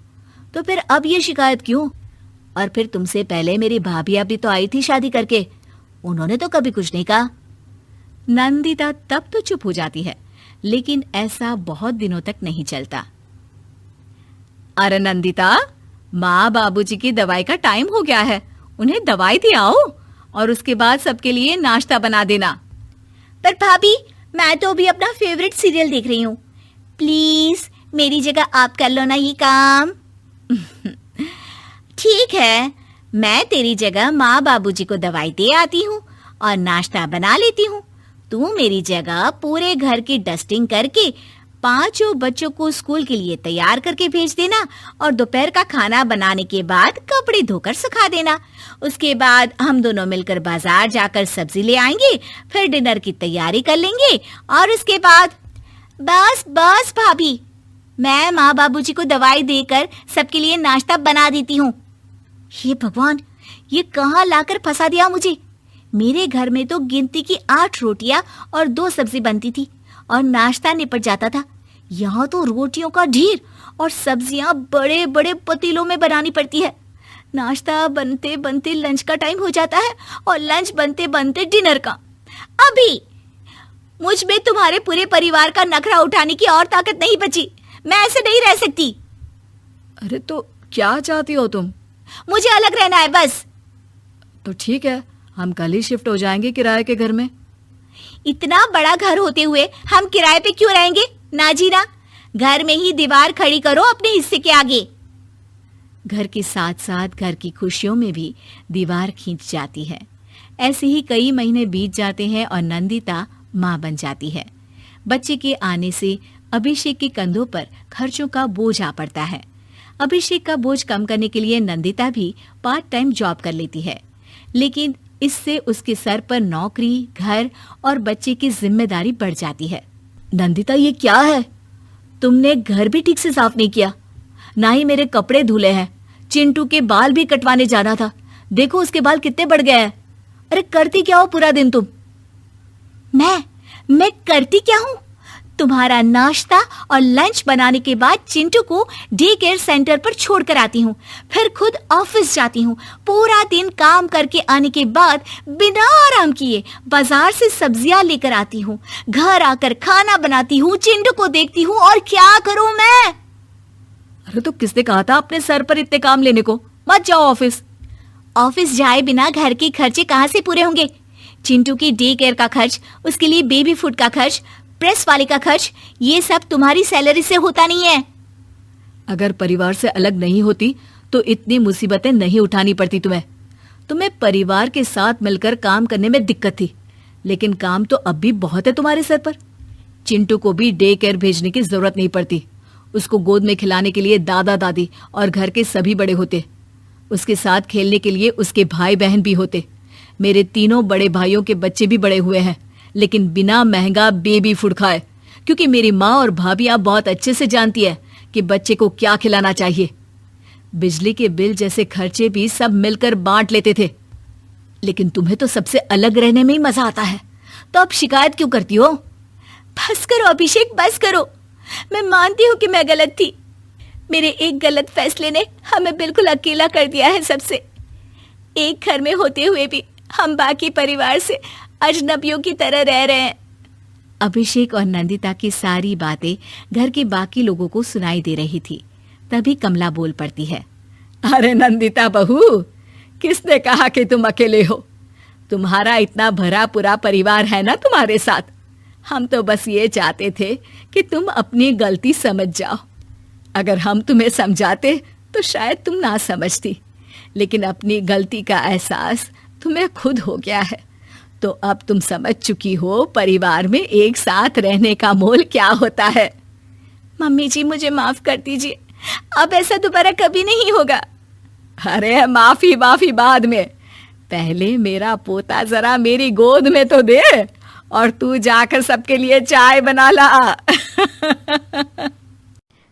तो फिर अब ये शिकायत क्यों? और फिर तुमसे पहले मेरी भाभी भी तो आई थी शादी करके, उन्होंने तो कभी कुछ नहीं कहा। नंदिता तब तो चुप हो जाती है, लेकिन ऐसा बहुत दिनों तक नहीं चलता।
अरे नंदिता, माँ बाबूजी की दवाई का टाइम हो गया है, उन्हें दवाई दे आओ और उसके बाद सबके लिए नाश्ता बना देना।
पर भाभी, मैं तो अभी अपना फेवरेट सीरियल देख रही हूँ, प्लीज मेरी जगह आप कर लो ना ये काम। ठीक है, मैं तेरी जगह माँ बाबूजी को दवाई दे आती हूँ और नाश्ता बना लेती हूँ। तू मेरी जगह पूरे घर की डस्टिंग करके 5 बच्चों को स्कूल के लिए तैयार करके भेज देना और दोपहर का खाना बनाने के बाद कपड़े धोकर सुखा देना। उसके बाद हम दोनों मिलकर बाजार जाकर सब्जी ले आएंगे, फिर डिनर की तैयारी कर लेंगे और उसके बाद बस बस भाभी, मैं माँ बाबूजी को दवाई देकर सबके लिए नाश्ता बना देती हूँ। हे भगवान, ये कहाँ लाकर फंसा दिया मुझे। मेरे घर में तो गिनती की 8 रोटियां और 2 सब्जी बनती थी और नाश्ता निपट जाता था। यहाँ तो रोटियों का ढेर और सब्जियां बड़े बड़े पतीलों में बनानी पड़ती है। नाश्ता बनते बनते लंच का टाइम हो जाता है और लंच बनते बनते डिनर का। अभी मुझ में तुम्हारे पूरे परिवार का नखरा उठाने की और ताकत नहीं बची। मैं ऐसे नहीं रह सकती।
अरे तो क्या चाहती हो तुम?
मुझे अलग रहना है बस।
तो ठीक है, हम कल ही शिफ्ट हो जाएंगे किराए के घर में।
इतना बड़ा घर होते हुए हम किराए पे क्यों रहेंगे? ना जी ना, घर में ही दीवार खड़ी करो अपने हिस्से के आगे।
घर के साथ साथ घर की खुशियों में भी दीवार खींच जाती है। ऐसे ही कई महीने बीत जाते हैं और नंदिता माँ बन जाती है। बच्चे के आने से अभिषेक के कंधों पर खर्चों का बोझ आ पड़ता है। अभिषेक का बोझ कम करने के लिए नंदिता भी पार्ट टाइम जॉब कर लेती है, लेकिन इससे उसके सर पर नौकरी, घर और बच्चे की जिम्मेदारी बढ़ जाती है।
नंदिता, ये क्या है? तुमने घर भी ठीक से साफ नहीं किया, ना ही मेरे कपड़े धुले हैं। चिंटू के बाल भी कटवाने जाना था, देखो उसके बाल कितने बढ़ गए हैं। अरे करती क्या हो पूरा दिन तुम?
मैं करती क्या हूँ? तुम्हारा नाश्ता और लंच बनाने के बाद चिंटू को डे केयर सेंटर पर छोड़कर आती हूँ, फिर खुद ऑफिस जाती हूँ। पूरा दिन काम करके आने के बाद बिना आराम किए बाजार से सब्जियां लेकर आती हूँ, घर आकर खाना बनाती हूँ, चिंटू को देखती हूँ और क्या करूँ मैं?
अरे तो किसने कहा था अपने सर पर इतने काम लेने को? मत जाओ ऑफिस।
ऑफिस जाए बिना घर के खर्चे कहाँ से पूरे होंगे? चिंटू की डे केयर का खर्च, उसके लिए बेबी फूड का खर्च, प्रेस वाले का खर्च, ये सब तुम्हारी सैलरी से होता नहीं है।
अगर परिवार से अलग नहीं होती तो इतनी मुसीबतें नहीं उठानी पड़ती तुम्हें परिवार के साथ मिलकर काम करने में दिक्कत थी, लेकिन काम तो अब भी बहुत है तुम्हारे सर पर। चिंटू को भी डे केयर भेजने की जरूरत नहीं पड़ती। उसको गोद में खिलाने के लिए दादा दादी और घर के सभी बड़े होते। उसके साथ खेलने के लिए उसके भाई बहन भी होते। मेरे तीनों बड़े भाइयों के बच्चे भी बड़े हुए हैं, लेकिन बिना महंगा बेबी फूड खाए, क्योंकि मेरी माँ और भाभियाँ बहुत अच्छे से जानती है कि बच्चे को क्या खिलाना चाहिए। बिजली के बिल जैसे खर्चे भी सब मिलकर बांट लेते थे, लेकिन तुम्हें तो सबसे अलग रहने में ही मजा आता है, तो अब शिकायत क्यों करती हो?
बस करो अभिषेक, बस करो। मैं मानती हूँ कि मैं गलत थी। मेरे एक गलत फैसले ने हमें बिल्कुल अकेला कर दिया है सबसे। एक घर में होते हुए भी हम बाकी परिवार से अजनबियों की तरह रह रहे हैं।
अभिषेक और नंदिता की सारी बातें घर के बाकी लोगों को सुनाई दे रही थी। तभी कमला बोल पड़ती है।
अरे नंदिता बहू, किसने कहा कि तुम अकेले हो? तुम्हारा इतना भरा पूरा परिवार है ना तुम्हारे साथ। हम तो बस ये चाहते थे कि तुम अपनी गलती समझ जाओ। अगर हम तुम्हें समझाते तो शायद तुम ना समझती, लेकिन अपनी गलती का एहसास तुम्हें खुद हो गया है, तो अब तुम समझ चुकी हो परिवार में एक साथ रहने का मोल क्या होता है।
मम्मी जी, मुझे माफ कर दीजिए, अब ऐसा दोबारा कभी नहीं होगा।
अरे माफी बाद में, पहले मेरा पोता जरा मेरी गोद में तो दे और तू जाकर सबके लिए चाय बना ला।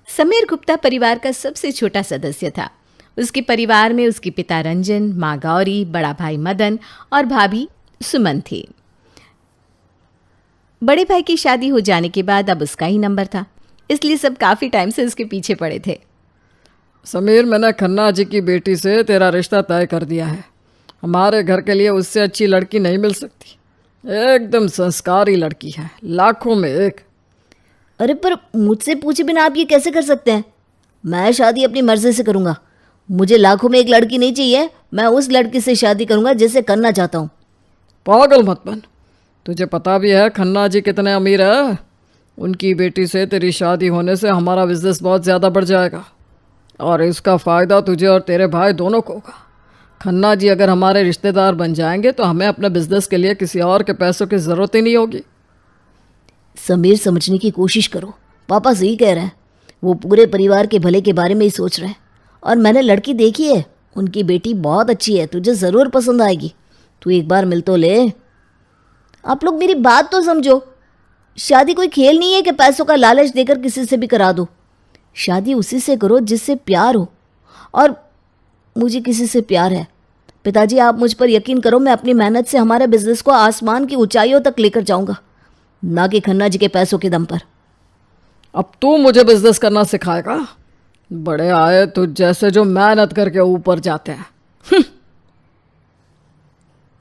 समीर गुप्ता परिवार का सबसे छोटा सदस्य था। उसके परिवार में उसके पिता रंजन, माँ गौरी, बड़ा भाई मदन और भाभी सुमन थे। बड़े भाई की शादी हो जाने के बाद अब उसका ही नंबर था, इसलिए सब काफी टाइम से उसके पीछे पड़े थे।
समीर, मैंने खन्ना जी की बेटी से तेरा रिश्ता तय कर दिया है। हमारे घर के लिए उससे अच्छी लड़की नहीं मिल सकती। एकदम संस्कारी लड़की है, लाखों में एक।
अरे पर मुझसे पूछे बिना आप ये कैसे कर सकते हैं? मैं शादी अपनी मर्जी से करूंगा। मुझे लाखों में एक लड़की नहीं चाहिए। मैं उस लड़की से शादी करूंगा जिसे करना चाहता हूँ।
पागल मत बन। तुझे पता भी है खन्ना जी कितने अमीर है। उनकी बेटी से तेरी शादी होने से हमारा बिजनेस बहुत ज़्यादा बढ़ जाएगा और इसका फ़ायदा तुझे और तेरे भाई दोनों को होगा। खन्ना जी अगर हमारे रिश्तेदार बन जाएंगे तो हमें अपने बिजनेस के लिए किसी और के पैसों की ज़रूरत ही नहीं होगी।
समीर, समझने की कोशिश करो। पापा सही कह रहे हैं। वो पूरे परिवार के भले के बारे में ही सोच रहे हैं। और मैंने लड़की देखी है, उनकी बेटी बहुत अच्छी है, तुझे ज़रूर पसंद आएगी। तू एक बार मिल तो ले। आप लोग मेरी बात तो समझो। शादी कोई खेल नहीं है कि पैसों का लालच देकर किसी से भी करा दो। शादी उसी से करो जिससे प्यार हो, और मुझे किसी से प्यार है। पिताजी आप मुझ पर यकीन करो, मैं अपनी मेहनत से हमारे बिजनेस को आसमान की ऊंचाइयों तक लेकर जाऊंगा, ना कि खन्ना जी के पैसों के दम पर।
अब तू मुझे बिजनेस करना सिखाएगा? बड़े आए तुझ जैसे जो मेहनत करके ऊपर जाते हैं।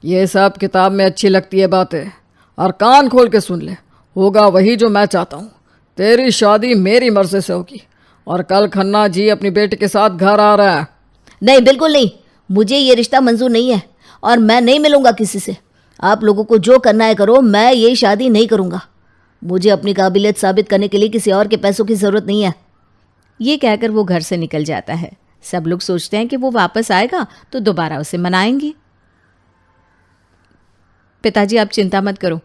ये सब किताब में अच्छी लगती है बातें, और कान खोल के सुन ले, होगा वही जो मैं चाहता हूँ। तेरी शादी मेरी मर्जी से होगी, और कल खन्ना जी अपनी बेटी के साथ घर आ रहा है।
नहीं, बिल्कुल नहीं, मुझे ये रिश्ता मंजूर नहीं है, और मैं नहीं मिलूंगा किसी से। आप लोगों को जो करना है करो, मैं ये शादी नहीं करूंगा। मुझे अपनी काबिलियत साबित करने के लिए किसी और के पैसों की ज़रूरत नहीं है।
ये कहकर वो घर से निकल जाता है। सब लोग सोचते हैं कि वो वापस आएगा तो दोबारा उसे मनाएंगे। पिताजी आप चिंता मत करो,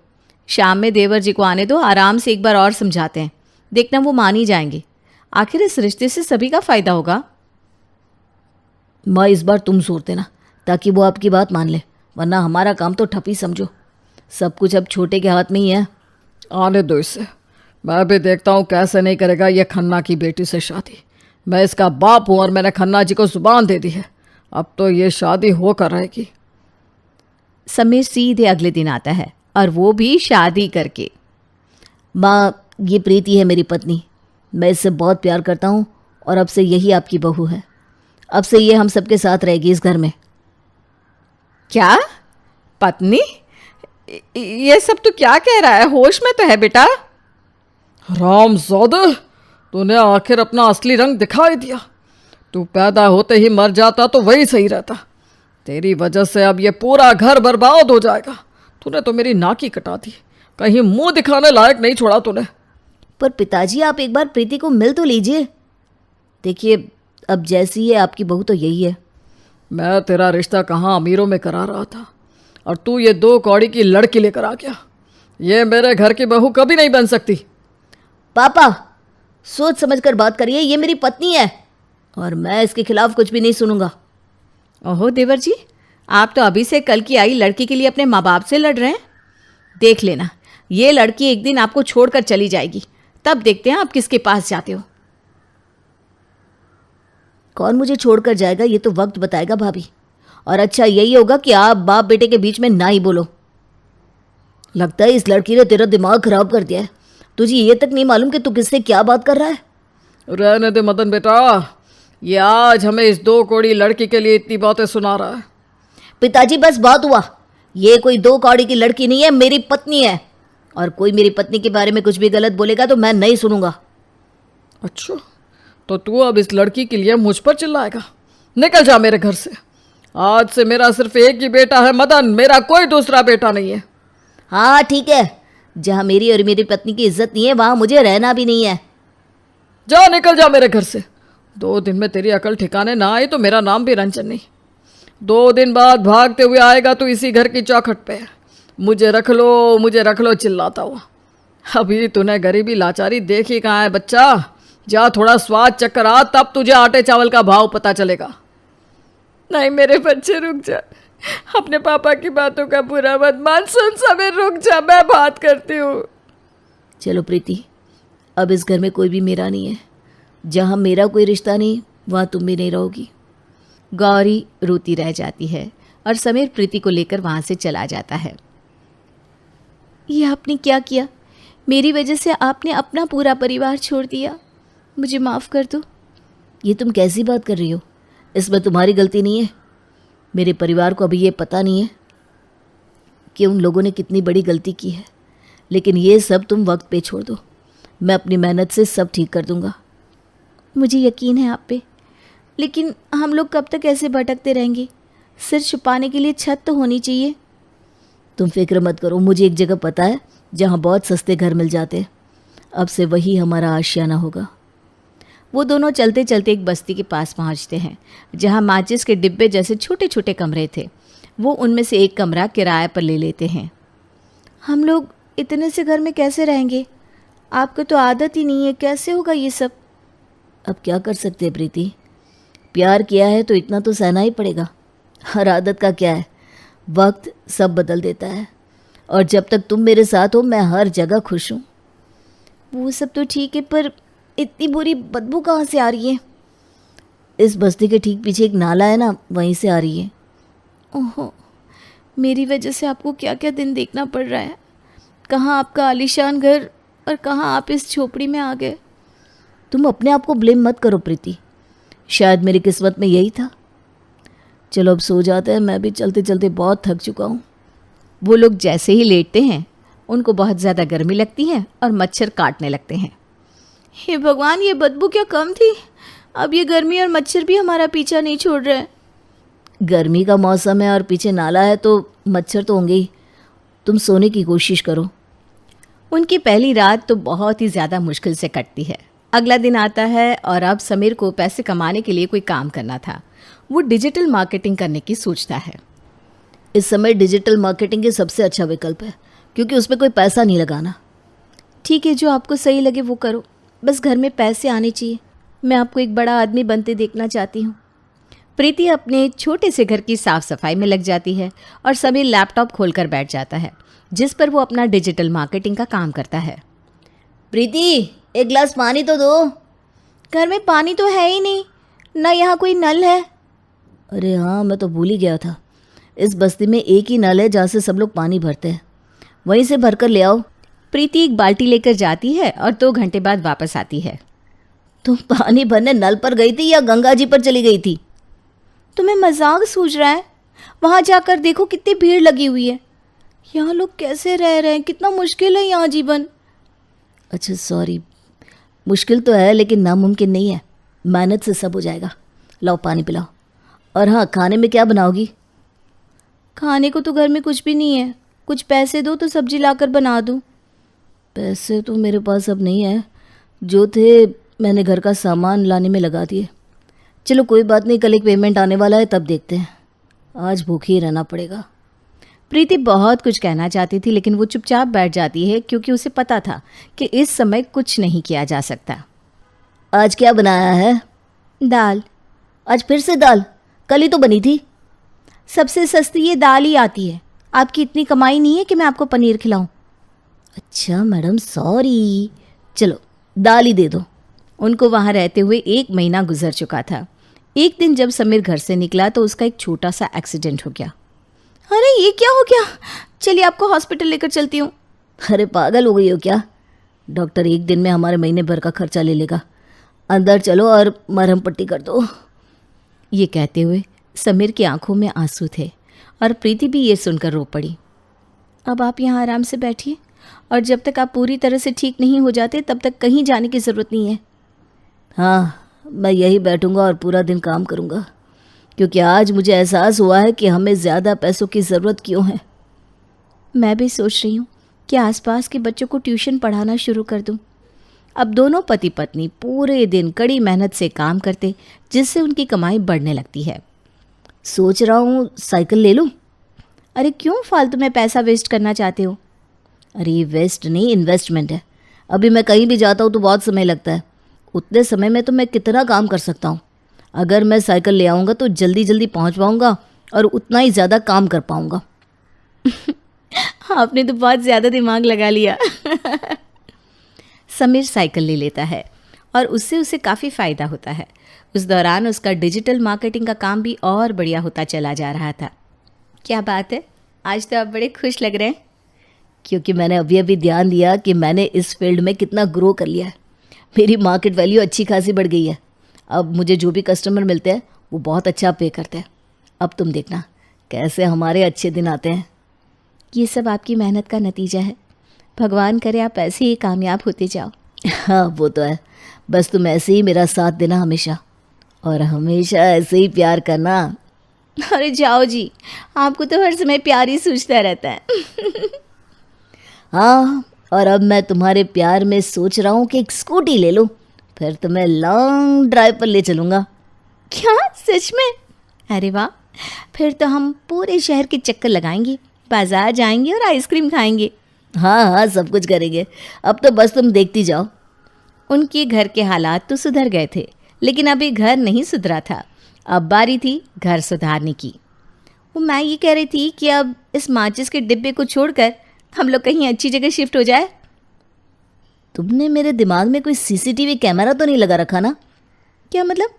शाम में देवर जी को आने दो, आराम से एक बार और समझाते हैं, देखना वो मान ही जाएंगे। आखिर इस रिश्ते से सभी का फायदा होगा।
माँ इस बार तुम जोर देना ताकि वो आपकी बात मान ले, वरना हमारा काम तो ठप ही समझो। सब कुछ अब छोटे के हाथ में ही है।
आने दो इसे, मैं भी देखता हूँ कैसे नहीं करेगा ये खन्ना की बेटी से शादी। मैं इसका बाप हूँ और मैंने खन्ना जी को जुबान दे दी है, अब तो ये शादी होकर रहेगी।
समीर सीधे अगले दिन आता है, और वो भी शादी करके।
माँ ये प्रीति है मेरी पत्नी, मैं इससे बहुत प्यार करता हूँ, और अब से यही आपकी बहू है। अब से ये हम सबके साथ रहेगी इस घर में।
क्या पत्नी? ये सब तू क्या कह रहा है? होश में तो है बेटा।
रामज़ादा, तूने आखिर अपना असली रंग दिखाई दिया। तू पैदा होते ही मर जाता तो वही सही रहता। तेरी वजह से अब ये पूरा घर बर्बाद हो जाएगा। तूने तो मेरी नाकी कटा दी, कहीं मुंह दिखाने लायक नहीं छोड़ा तूने।
पर पिताजी आप एक बार प्रीति को मिल तो लीजिए। देखिए अब जैसी है आपकी बहू तो यही है।
मैं तेरा रिश्ता कहाँ अमीरों में करा रहा था, और तू ये 2 कौड़ी की लड़की लेकर आ गया। ये मेरे घर की बहू कभी नहीं बन सकती।
पापा सोच समझ कर बात करिए, ये मेरी पत्नी है और मैं इसके खिलाफ कुछ भी नहीं सुनूंगा।
ओहो देवर जी, आप तो अभी से कल की आई लड़की के लिए अपने माँ बाप से लड़ रहे हैं। देख लेना, ये लड़की एक दिन आपको छोड़कर चली जाएगी, तब देखते हैं आप किसके पास जाते हो।
कौन मुझे छोड़कर जाएगा ये तो वक्त बताएगा भाभी, और अच्छा यही होगा कि आप बाप बेटे के बीच में ना ही बोलो। लगता है इस लड़की ने तेरा दिमाग खराब कर दिया है। तुझे ये तक नहीं मालूम कि तू किससे क्या बात कर रहा है।
रहने दे मदन बेटा, ये आज हमें इस 2 कौड़ी लड़की के लिए इतनी बातें सुना रहा है।
पिताजी बस बहुत हुआ, ये कोई 2 कौड़ी की लड़की नहीं है, मेरी पत्नी है, और कोई मेरी पत्नी के बारे में कुछ भी गलत बोलेगा तो मैं नहीं सुनूंगा।
अच्छा, तो तू अब इस लड़की के लिए मुझ पर चिल्लाएगा? निकल जा मेरे घर से। आज से मेरा सिर्फ एक ही बेटा है मदन, मेरा कोई दूसरा बेटा नहीं है।
हाँ ठीक है, जहाँ मेरी और मेरी पत्नी की इज्जत नहीं है वहाँ मुझे रहना भी नहीं है।
जा निकल जा मेरे घर से। 2 दिन में तेरी अकल ठिकाने ना आई तो मेरा नाम भी रंजन नहीं। 2 दिन बाद भागते हुए आएगा तू इसी घर की चौखट पे, मुझे रख लो चिल्लाता हुआ। अभी तूने गरीबी लाचारी देखी कहाँ है बच्चा? जा थोड़ा स्वाद चक्कर आ, तब तुझे आटे चावल का भाव पता चलेगा। नहीं मेरे बच्चे रुक जा, अपने पापा की बातों का बुरा मत मान। सुन समीर रुक जा, मैं बात करती हूँ।
चलो प्रीति, अब इस घर में कोई भी मेरा नहीं है। जहाँ मेरा कोई रिश्ता नहीं वहाँ तुम भी नहीं रहोगी।
गौरी रोती रह जाती है और समीर प्रीति को लेकर वहाँ से चला जाता है। ये आपने क्या किया? मेरी वजह से आपने अपना पूरा परिवार छोड़ दिया, मुझे माफ़ कर दो।
ये तुम कैसी बात कर रही हो? इसमें तुम्हारी गलती नहीं है। मेरे परिवार को अभी ये पता नहीं है कि उन लोगों ने कितनी बड़ी गलती की है, लेकिन ये सब तुम वक्त पे छोड़ दो। मैं अपनी मेहनत से सब ठीक कर दूंगा।
मुझे यकीन है आप पे, लेकिन हम लोग कब तक ऐसे भटकते रहेंगे? सिर छुपाने के लिए छत तो होनी चाहिए।
तुम फिक्र मत करो, मुझे एक जगह पता है जहाँ बहुत सस्ते घर मिल जाते हैं। अब से वही हमारा आशियाना होगा।
वो दोनों चलते चलते एक बस्ती के पास पहुंचते हैं जहां माचिस के डिब्बे जैसे छोटे छोटे कमरे थे। वो उनमें से एक कमरा किराए पर ले लेते हैं। हम लोग इतने से घर में कैसे रहेंगे? आपको तो आदत ही नहीं है, कैसे होगा ये सब?
अब क्या कर सकते हैं प्रीति, प्यार किया है तो इतना तो सहना ही पड़ेगा। हर आदत का क्या है, वक्त सब बदल देता है, और जब तक तुम मेरे साथ हो मैं हर जगह खुश हूँ।
वो सब तो ठीक है, पर
इतनी बुरी बदबू कहाँ से आ रही है? इस बस्ती के ठीक पीछे एक नाला है ना, वहीं से आ रही है।
ओहो, मेरी वजह से आपको क्या क्या दिन देखना पड़ रहा है। कहाँ आपका आलीशान घर और कहाँ आप इस झोपड़ी में आ गए।
तुम अपने आप को ब्लेम मत करो प्रीति, शायद मेरी किस्मत में यही था। चलो अब सो जाते हैं, मैं भी चलते चलते बहुत थक चुका हूँ।
वो लोग जैसे ही लेटते हैं उनको बहुत ज़्यादा गर्मी लगती है और मच्छर काटने लगते हैं। हे भगवान, ये बदबू क्या कम थी, अब ये गर्मी और मच्छर भी हमारा पीछा नहीं छोड़ रहे हैं।
गर्मी का मौसम है और पीछे नाला है तो मच्छर तो होंगे ही। तुम सोने की कोशिश करो।
उनकी पहली रात तो बहुत ही ज़्यादा मुश्किल से कटती है। अगला दिन आता है और अब समीर को पैसे कमाने के लिए कोई काम करना था। वो डिजिटल मार्केटिंग करने की सोचता है।
इस समय डिजिटल मार्केटिंग ही सबसे अच्छा विकल्प है, क्योंकि उसमें कोई पैसा नहीं लगाना।
ठीक है, जो आपको सही लगे वो करो, बस घर में पैसे आने चाहिए। मैं आपको एक बड़ा आदमी बनते देखना चाहती हूँ। प्रीति अपने छोटे से घर की साफ सफाई में लग जाती है और समीर लैपटॉप खोलकर बैठ जाता है जिस पर वो अपना डिजिटल मार्केटिंग का काम करता है।
प्रीति, एक गिलास पानी तो दो।
घर में पानी तो है ही नहीं, ना यहाँ कोई नल है।
अरे हाँ, मैं तो भूल ही गया था। इस बस्ती में एक ही नल है जहाँ से सब लोग पानी भरते हैं, वहीं से भरकर ले आओ।
प्रीति एक बाल्टी लेकर जाती है और 2 घंटे बाद वापस आती है।
तुम पानी भरने नल पर गई थी या गंगा जी पर चली गई थी?
तुम्हें मजाक सूझ रहा है? वहाँ जाकर देखो कितनी भीड़ लगी हुई है। यहाँ लोग कैसे रह रहे हैं, कितना मुश्किल है यहाँ जीवन।
अच्छा सॉरी, मुश्किल तो है लेकिन नामुमकिन नहीं है। मेहनत से सब हो जाएगा। लाओ पानी पिलाओ। और हाँ, खाने में क्या बनाओगी?
खाने को तो घर में कुछ भी नहीं है, कुछ पैसे दो तो सब्जी लाकर बना दूँ।
पैसे तो मेरे पास अब नहीं है, जो थे मैंने घर का सामान लाने में लगा दिए। चलो कोई बात नहीं, कल एक पेमेंट आने वाला है, तब देखते हैं। आज भूखी ही रहना पड़ेगा।
प्रीति बहुत कुछ कहना चाहती थी लेकिन वो चुपचाप बैठ जाती है क्योंकि उसे पता था कि इस समय कुछ नहीं किया जा सकता।
आज क्या बनाया है?
दाल।
आज फिर से दाल? कल ही तो बनी थी।
सबसे सस्ती ये दाल ही आती है। आपकी इतनी कमाई नहीं है कि मैं आपको पनीर खिलाऊं।
अच्छा मैडम, सॉरी। चलो दाल ही दे दो।
उनको वहाँ रहते हुए 1 महीना गुजर चुका था। एक दिन जब समीर घर से निकला तो उसका एक छोटा सा एक्सीडेंट हो गया। अरे ये क्या हो गया? चलिए आपको हॉस्पिटल लेकर चलती हूँ।
अरे पागल हो गई हो क्या? डॉक्टर 1 दिन में हमारे महीने भर का खर्चा ले लेगा। अंदर चलो और मरहम पट्टी कर दो।
ये कहते हुए समीर की आंखों में आंसू थे और प्रीति भी ये सुनकर रो पड़ी। अब आप यहाँ आराम से बैठिए और जब तक आप पूरी तरह से ठीक नहीं हो जाते तब तक कहीं जाने की ज़रूरत नहीं है।
हाँ, मैं यही बैठूंगा और पूरा दिन काम करूंगा, क्योंकि आज मुझे एहसास हुआ है कि हमें ज़्यादा पैसों की ज़रूरत क्यों है।
मैं भी सोच रही हूँ कि आसपास के बच्चों को ट्यूशन पढ़ाना शुरू कर दूँ। अब दोनों पति पत्नी पूरे दिन कड़ी मेहनत से काम करते जिससे उनकी कमाई बढ़ने लगती है।
सोच रहा हूँ साइकिल ले लूँ।
अरे क्यों फालतू में पैसा वेस्ट करना चाहते हो?
अरे ये वेस्ट नहीं, इन्वेस्टमेंट है। अभी मैं कहीं भी जाता हूँ तो बहुत समय लगता है, उतने समय में तो मैं कितना काम कर सकता हूँ। अगर मैं साइकिल ले आऊँगा तो जल्दी जल्दी पहुँच पाऊँगा और उतना ही ज़्यादा काम कर पाऊँगा।
आपने तो बहुत ज़्यादा दिमाग लगा लिया। समीर साइकिल ले लेता है और उससे उसे काफ़ी फ़ायदा होता है। उस दौरान उसका डिजिटल मार्केटिंग का काम भी और बढ़िया होता चला जा रहा था। क्या बात है, आज तो आप बड़े खुश लग रहे हैं।
क्योंकि मैंने अभी अभी ध्यान दिया कि मैंने इस फील्ड में कितना ग्रो कर लिया है। मेरी मार्केट वैल्यू अच्छी खासी बढ़ गई है। अब मुझे जो भी कस्टमर मिलते हैं वो बहुत अच्छा पे करते हैं। अब तुम देखना कैसे हमारे अच्छे दिन आते हैं।
ये सब आपकी मेहनत का नतीजा है। भगवान करे आप ऐसे ही कामयाब होते जाओ।
हाँ वो तो है, बस तुम ऐसे ही मेरा साथ देना हमेशा, और हमेशा ऐसे ही प्यार करना।
अरे जाओ जी, आपको तो हर समय प्यार ही सूझता रहता है।
हाँ, और अब मैं तुम्हारे प्यार में सोच रहा हूँ कि एक स्कूटी ले लूँ, फिर तुम्हें लॉन्ग ड्राइव पर ले चलूँगा।
क्या सच में? अरे वाह, फिर तो हम पूरे शहर के चक्कर लगाएंगे, बाजार जाएंगे और आइसक्रीम खाएंगे।
हाँ हाँ, सब कुछ करेंगे। अब तो बस तुम देखती जाओ।
उनके घर के हालात तो सुधर गए थे लेकिन अभी घर नहीं सुधरा था। अब बारी थी घर सुधारने की। वो मैं ये कह रही थी कि अब इस माचिस के डिब्बे को छोड़कर हम लोग कहीं अच्छी जगह शिफ्ट हो जाए।
तुमने मेरे दिमाग में कोई सीसीटीवी कैमरा तो नहीं लगा रखा ना?
क्या मतलब?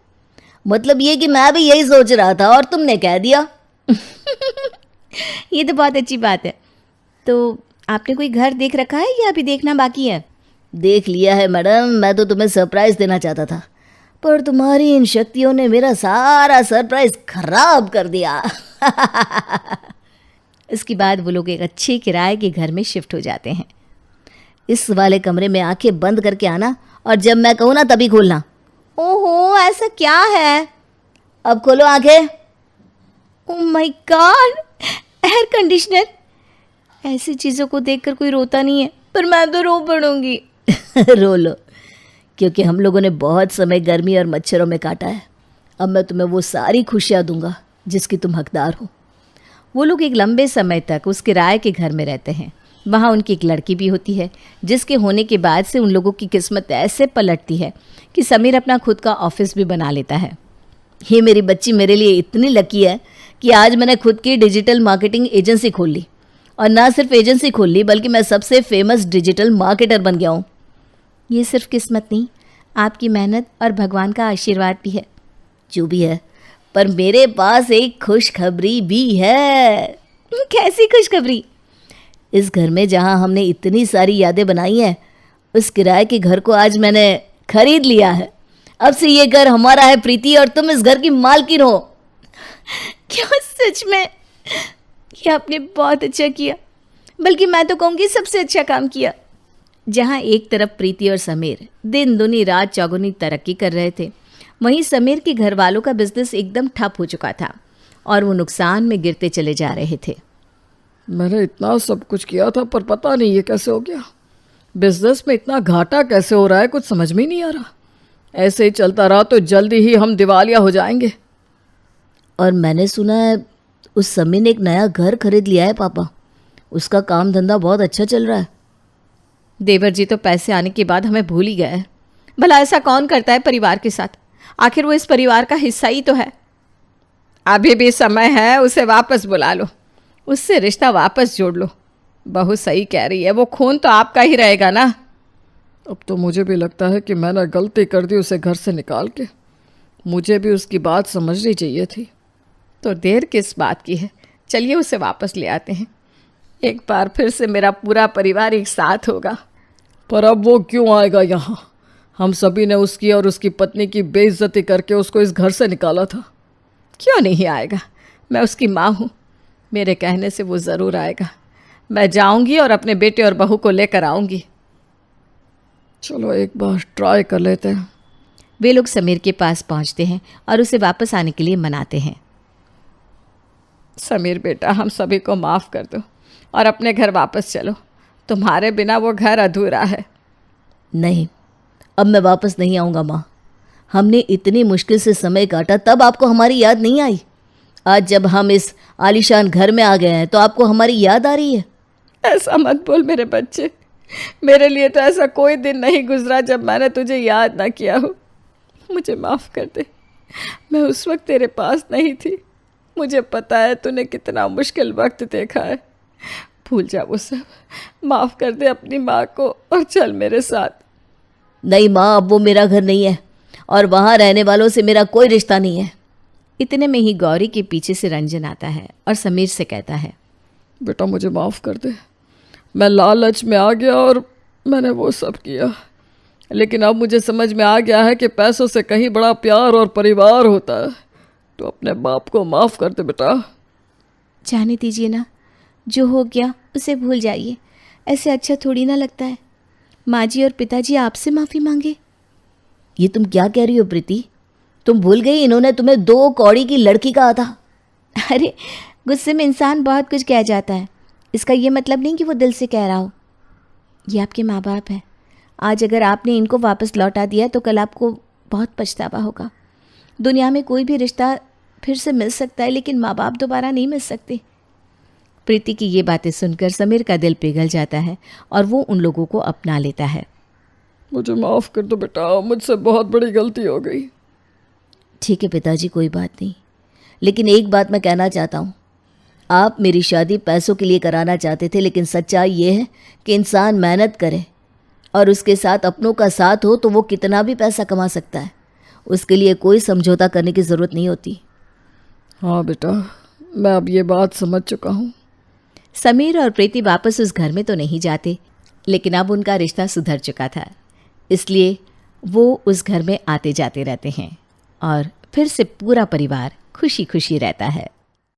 मतलब ये कि मैं भी यही सोच रहा था और तुमने कह दिया।
ये तो बहुत अच्छी बात है। तो आपने कोई घर देख रखा है या अभी देखना बाकी है?
देख लिया है मैडम, मैं तो तुम्हें सरप्राइज देना चाहता था, पर तुम्हारी इन शक्तियों ने मेरा सारा सरप्राइज खराब कर दिया।
इसके बाद वो लोग एक अच्छे किराए के घर में शिफ्ट हो जाते हैं।
इस वाले कमरे में आंखें बंद करके आना और जब मैं कहूँ ना तभी खोलना।
ओहो, ऐसा क्या है?
अब खोलो आंखें।
Oh my God, air conditioner! ऐसी चीज़ों को देखकर कोई रोता नहीं है, पर मैं तो रो पड़ूंगी।
रो लो, क्योंकि हम लोगों ने बहुत समय गर्मी और मच्छरों में काटा है। अब मैं तुम्हें वो सारी खुशियाँ दूंगा जिसकी तुम हकदार हो।
वो लोग एक लंबे समय तक उस किराए के घर में रहते हैं। वहाँ उनकी एक लड़की भी होती है, जिसके होने के बाद से उन लोगों की किस्मत ऐसे पलटती है कि समीर अपना खुद का ऑफिस भी बना लेता है।
ये मेरी बच्ची मेरे लिए इतनी लकी है कि आज मैंने खुद की डिजिटल मार्केटिंग एजेंसी खोल ली, और ना सिर्फ एजेंसी खोल ली बल्कि मैं सबसे फेमस डिजिटल मार्केटर बन गया हूँ।
ये सिर्फ किस्मत नहीं, आपकी मेहनत और भगवान का आशीर्वाद भी है।
जो भी है, पर मेरे पास एक खुशखबरी भी है।
कैसी खुशखबरी?
इस घर में जहाँ हमने इतनी सारी यादें बनाई हैं, उस किराए के घर को आज मैंने खरीद लिया है। अब से ये घर हमारा है प्रीति, और तुम इस घर की मालकिन हो।
क्या सच में? ये आपने बहुत अच्छा किया, बल्कि मैं तो कहूँगी सबसे अच्छा काम किया। जहाँ एक तरफ प्रीति और समीर दिन दुनी रात चौगुनी तरक्की कर रहे थे, वहीं समीर के घर वालों का बिजनेस एकदम ठप हो चुका था और वो नुकसान में गिरते चले जा रहे थे।
मैंने इतना सब कुछ किया था, पर पता नहीं ये कैसे हो गया। बिजनेस में इतना घाटा कैसे हो रहा है, कुछ समझ में ही नहीं आ रहा। ऐसे ही चलता रहा तो जल्दी ही हम दिवालिया हो जाएंगे।
और मैंने सुना है उस समीर ने एक नया घर खरीद लिया है पापा। उसका काम धंधा बहुत अच्छा चल रहा है।
देवर जी तो पैसे आने के बाद हमें भूल ही गए हैं। भला ऐसा कौन करता है परिवार के साथ? आखिर वो इस परिवार का हिस्सा ही तो है। अभी भी समय है, उसे वापस बुला लो, उससे रिश्ता वापस जोड़ लो। बहू सही कह रही है, वो खून तो आपका ही रहेगा ना।
अब तो मुझे भी लगता है कि मैंने गलती कर दी उसे घर से निकाल के। मुझे भी उसकी बात समझनी चाहिए थी।
तो देर किस बात की है, चलिए उसे वापस ले आते हैं। एक बार फिर से मेरा पूरा परिवार एक साथ होगा।
पर अब वो क्यों आएगा यहाँ? हम सभी ने उसकी और उसकी पत्नी की बेइज्जती करके उसको इस घर से निकाला था।
क्यों नहीं आएगा? मैं उसकी माँ हूँ, मेरे कहने से वो ज़रूर आएगा। मैं जाऊँगी और अपने बेटे और बहू को लेकर आऊँगी।
चलो एक बार ट्राई कर लेते हैं।
वे लोग समीर के पास पहुँचते हैं और उसे वापस आने के लिए मनाते हैं। समीर बेटा, हम सभी को माफ़ कर दो और अपने घर वापस चलो। तुम्हारे बिना वो घर अधूरा है।
नहीं, अब मैं वापस नहीं आऊँगा माँ। हमने इतनी मुश्किल से समय काटा, तब आपको हमारी याद नहीं आई। आज जब हम इस आलीशान घर में आ गए हैं तो आपको हमारी याद आ रही है।
ऐसा मत बोल मेरे बच्चे, मेरे लिए तो ऐसा कोई दिन नहीं गुजरा जब मैंने तुझे याद ना किया हो। मुझे माफ़ कर दे, मैं उस वक्त तेरे पास नहीं थी। मुझे पता है तूने कितना मुश्किल वक्त देखा है। भूल जा वो सब, माफ़ कर दे अपनी माँ को और चल मेरे साथ।
नहीं माँ, अब वो मेरा घर नहीं है और वहाँ रहने वालों से मेरा कोई रिश्ता नहीं है।
इतने में ही गौरी के पीछे से रंजन आता है और समीर से कहता है,
बेटा मुझे माफ़ कर दे, मैं लालच में आ गया और मैंने वो सब किया। लेकिन अब मुझे समझ में आ गया है कि पैसों से कहीं बड़ा प्यार और परिवार होता है। तो अपने बाप को माफ़ कर दे बेटा।
जाने दीजिए ना, जो हो गया उसे भूल जाइए। ऐसे अच्छा थोड़ी ना लगता है माँ जी और पिताजी आपसे माफ़ी मांगे।
ये तुम क्या कह रही हो प्रीति? तुम भूल गई इन्होंने तुम्हें 2 कौड़ी की लड़की कहा था।
अरे गुस्से में इंसान बहुत कुछ कह जाता है, इसका ये मतलब नहीं कि वो दिल से कह रहा हो। ये आपके माँ बाप हैं। आज अगर आपने इनको वापस लौटा दिया तो कल आपको बहुत पछतावा होगा। दुनिया में कोई भी रिश्ता फिर से मिल सकता है, लेकिन माँ बाप दोबारा नहीं मिल सकते। प्रीति की ये बातें सुनकर समीर का दिल पिघल जाता है और वो उन लोगों को अपना लेता है।
मुझे माफ़ कर दो बेटा, मुझसे बहुत बड़ी गलती हो गई।
ठीक है पिताजी, कोई बात नहीं, लेकिन एक बात मैं कहना चाहता हूँ। आप मेरी शादी पैसों के लिए कराना चाहते थे, लेकिन सच्चाई ये है कि इंसान मेहनत करे और उसके साथ अपनों का साथ हो तो वो कितना भी पैसा कमा सकता है। उसके लिए कोई समझौता करने की ज़रूरत नहीं होती।
हाँ बेटा, मैं अब ये बात समझ चुका हूँ।
समीर और प्रीति वापस उस घर में तो नहीं जाते, लेकिन अब उनका रिश्ता सुधर चुका था, इसलिए वो उस घर में आते जाते रहते हैं और फिर से पूरा परिवार खुशी खुशी रहता है।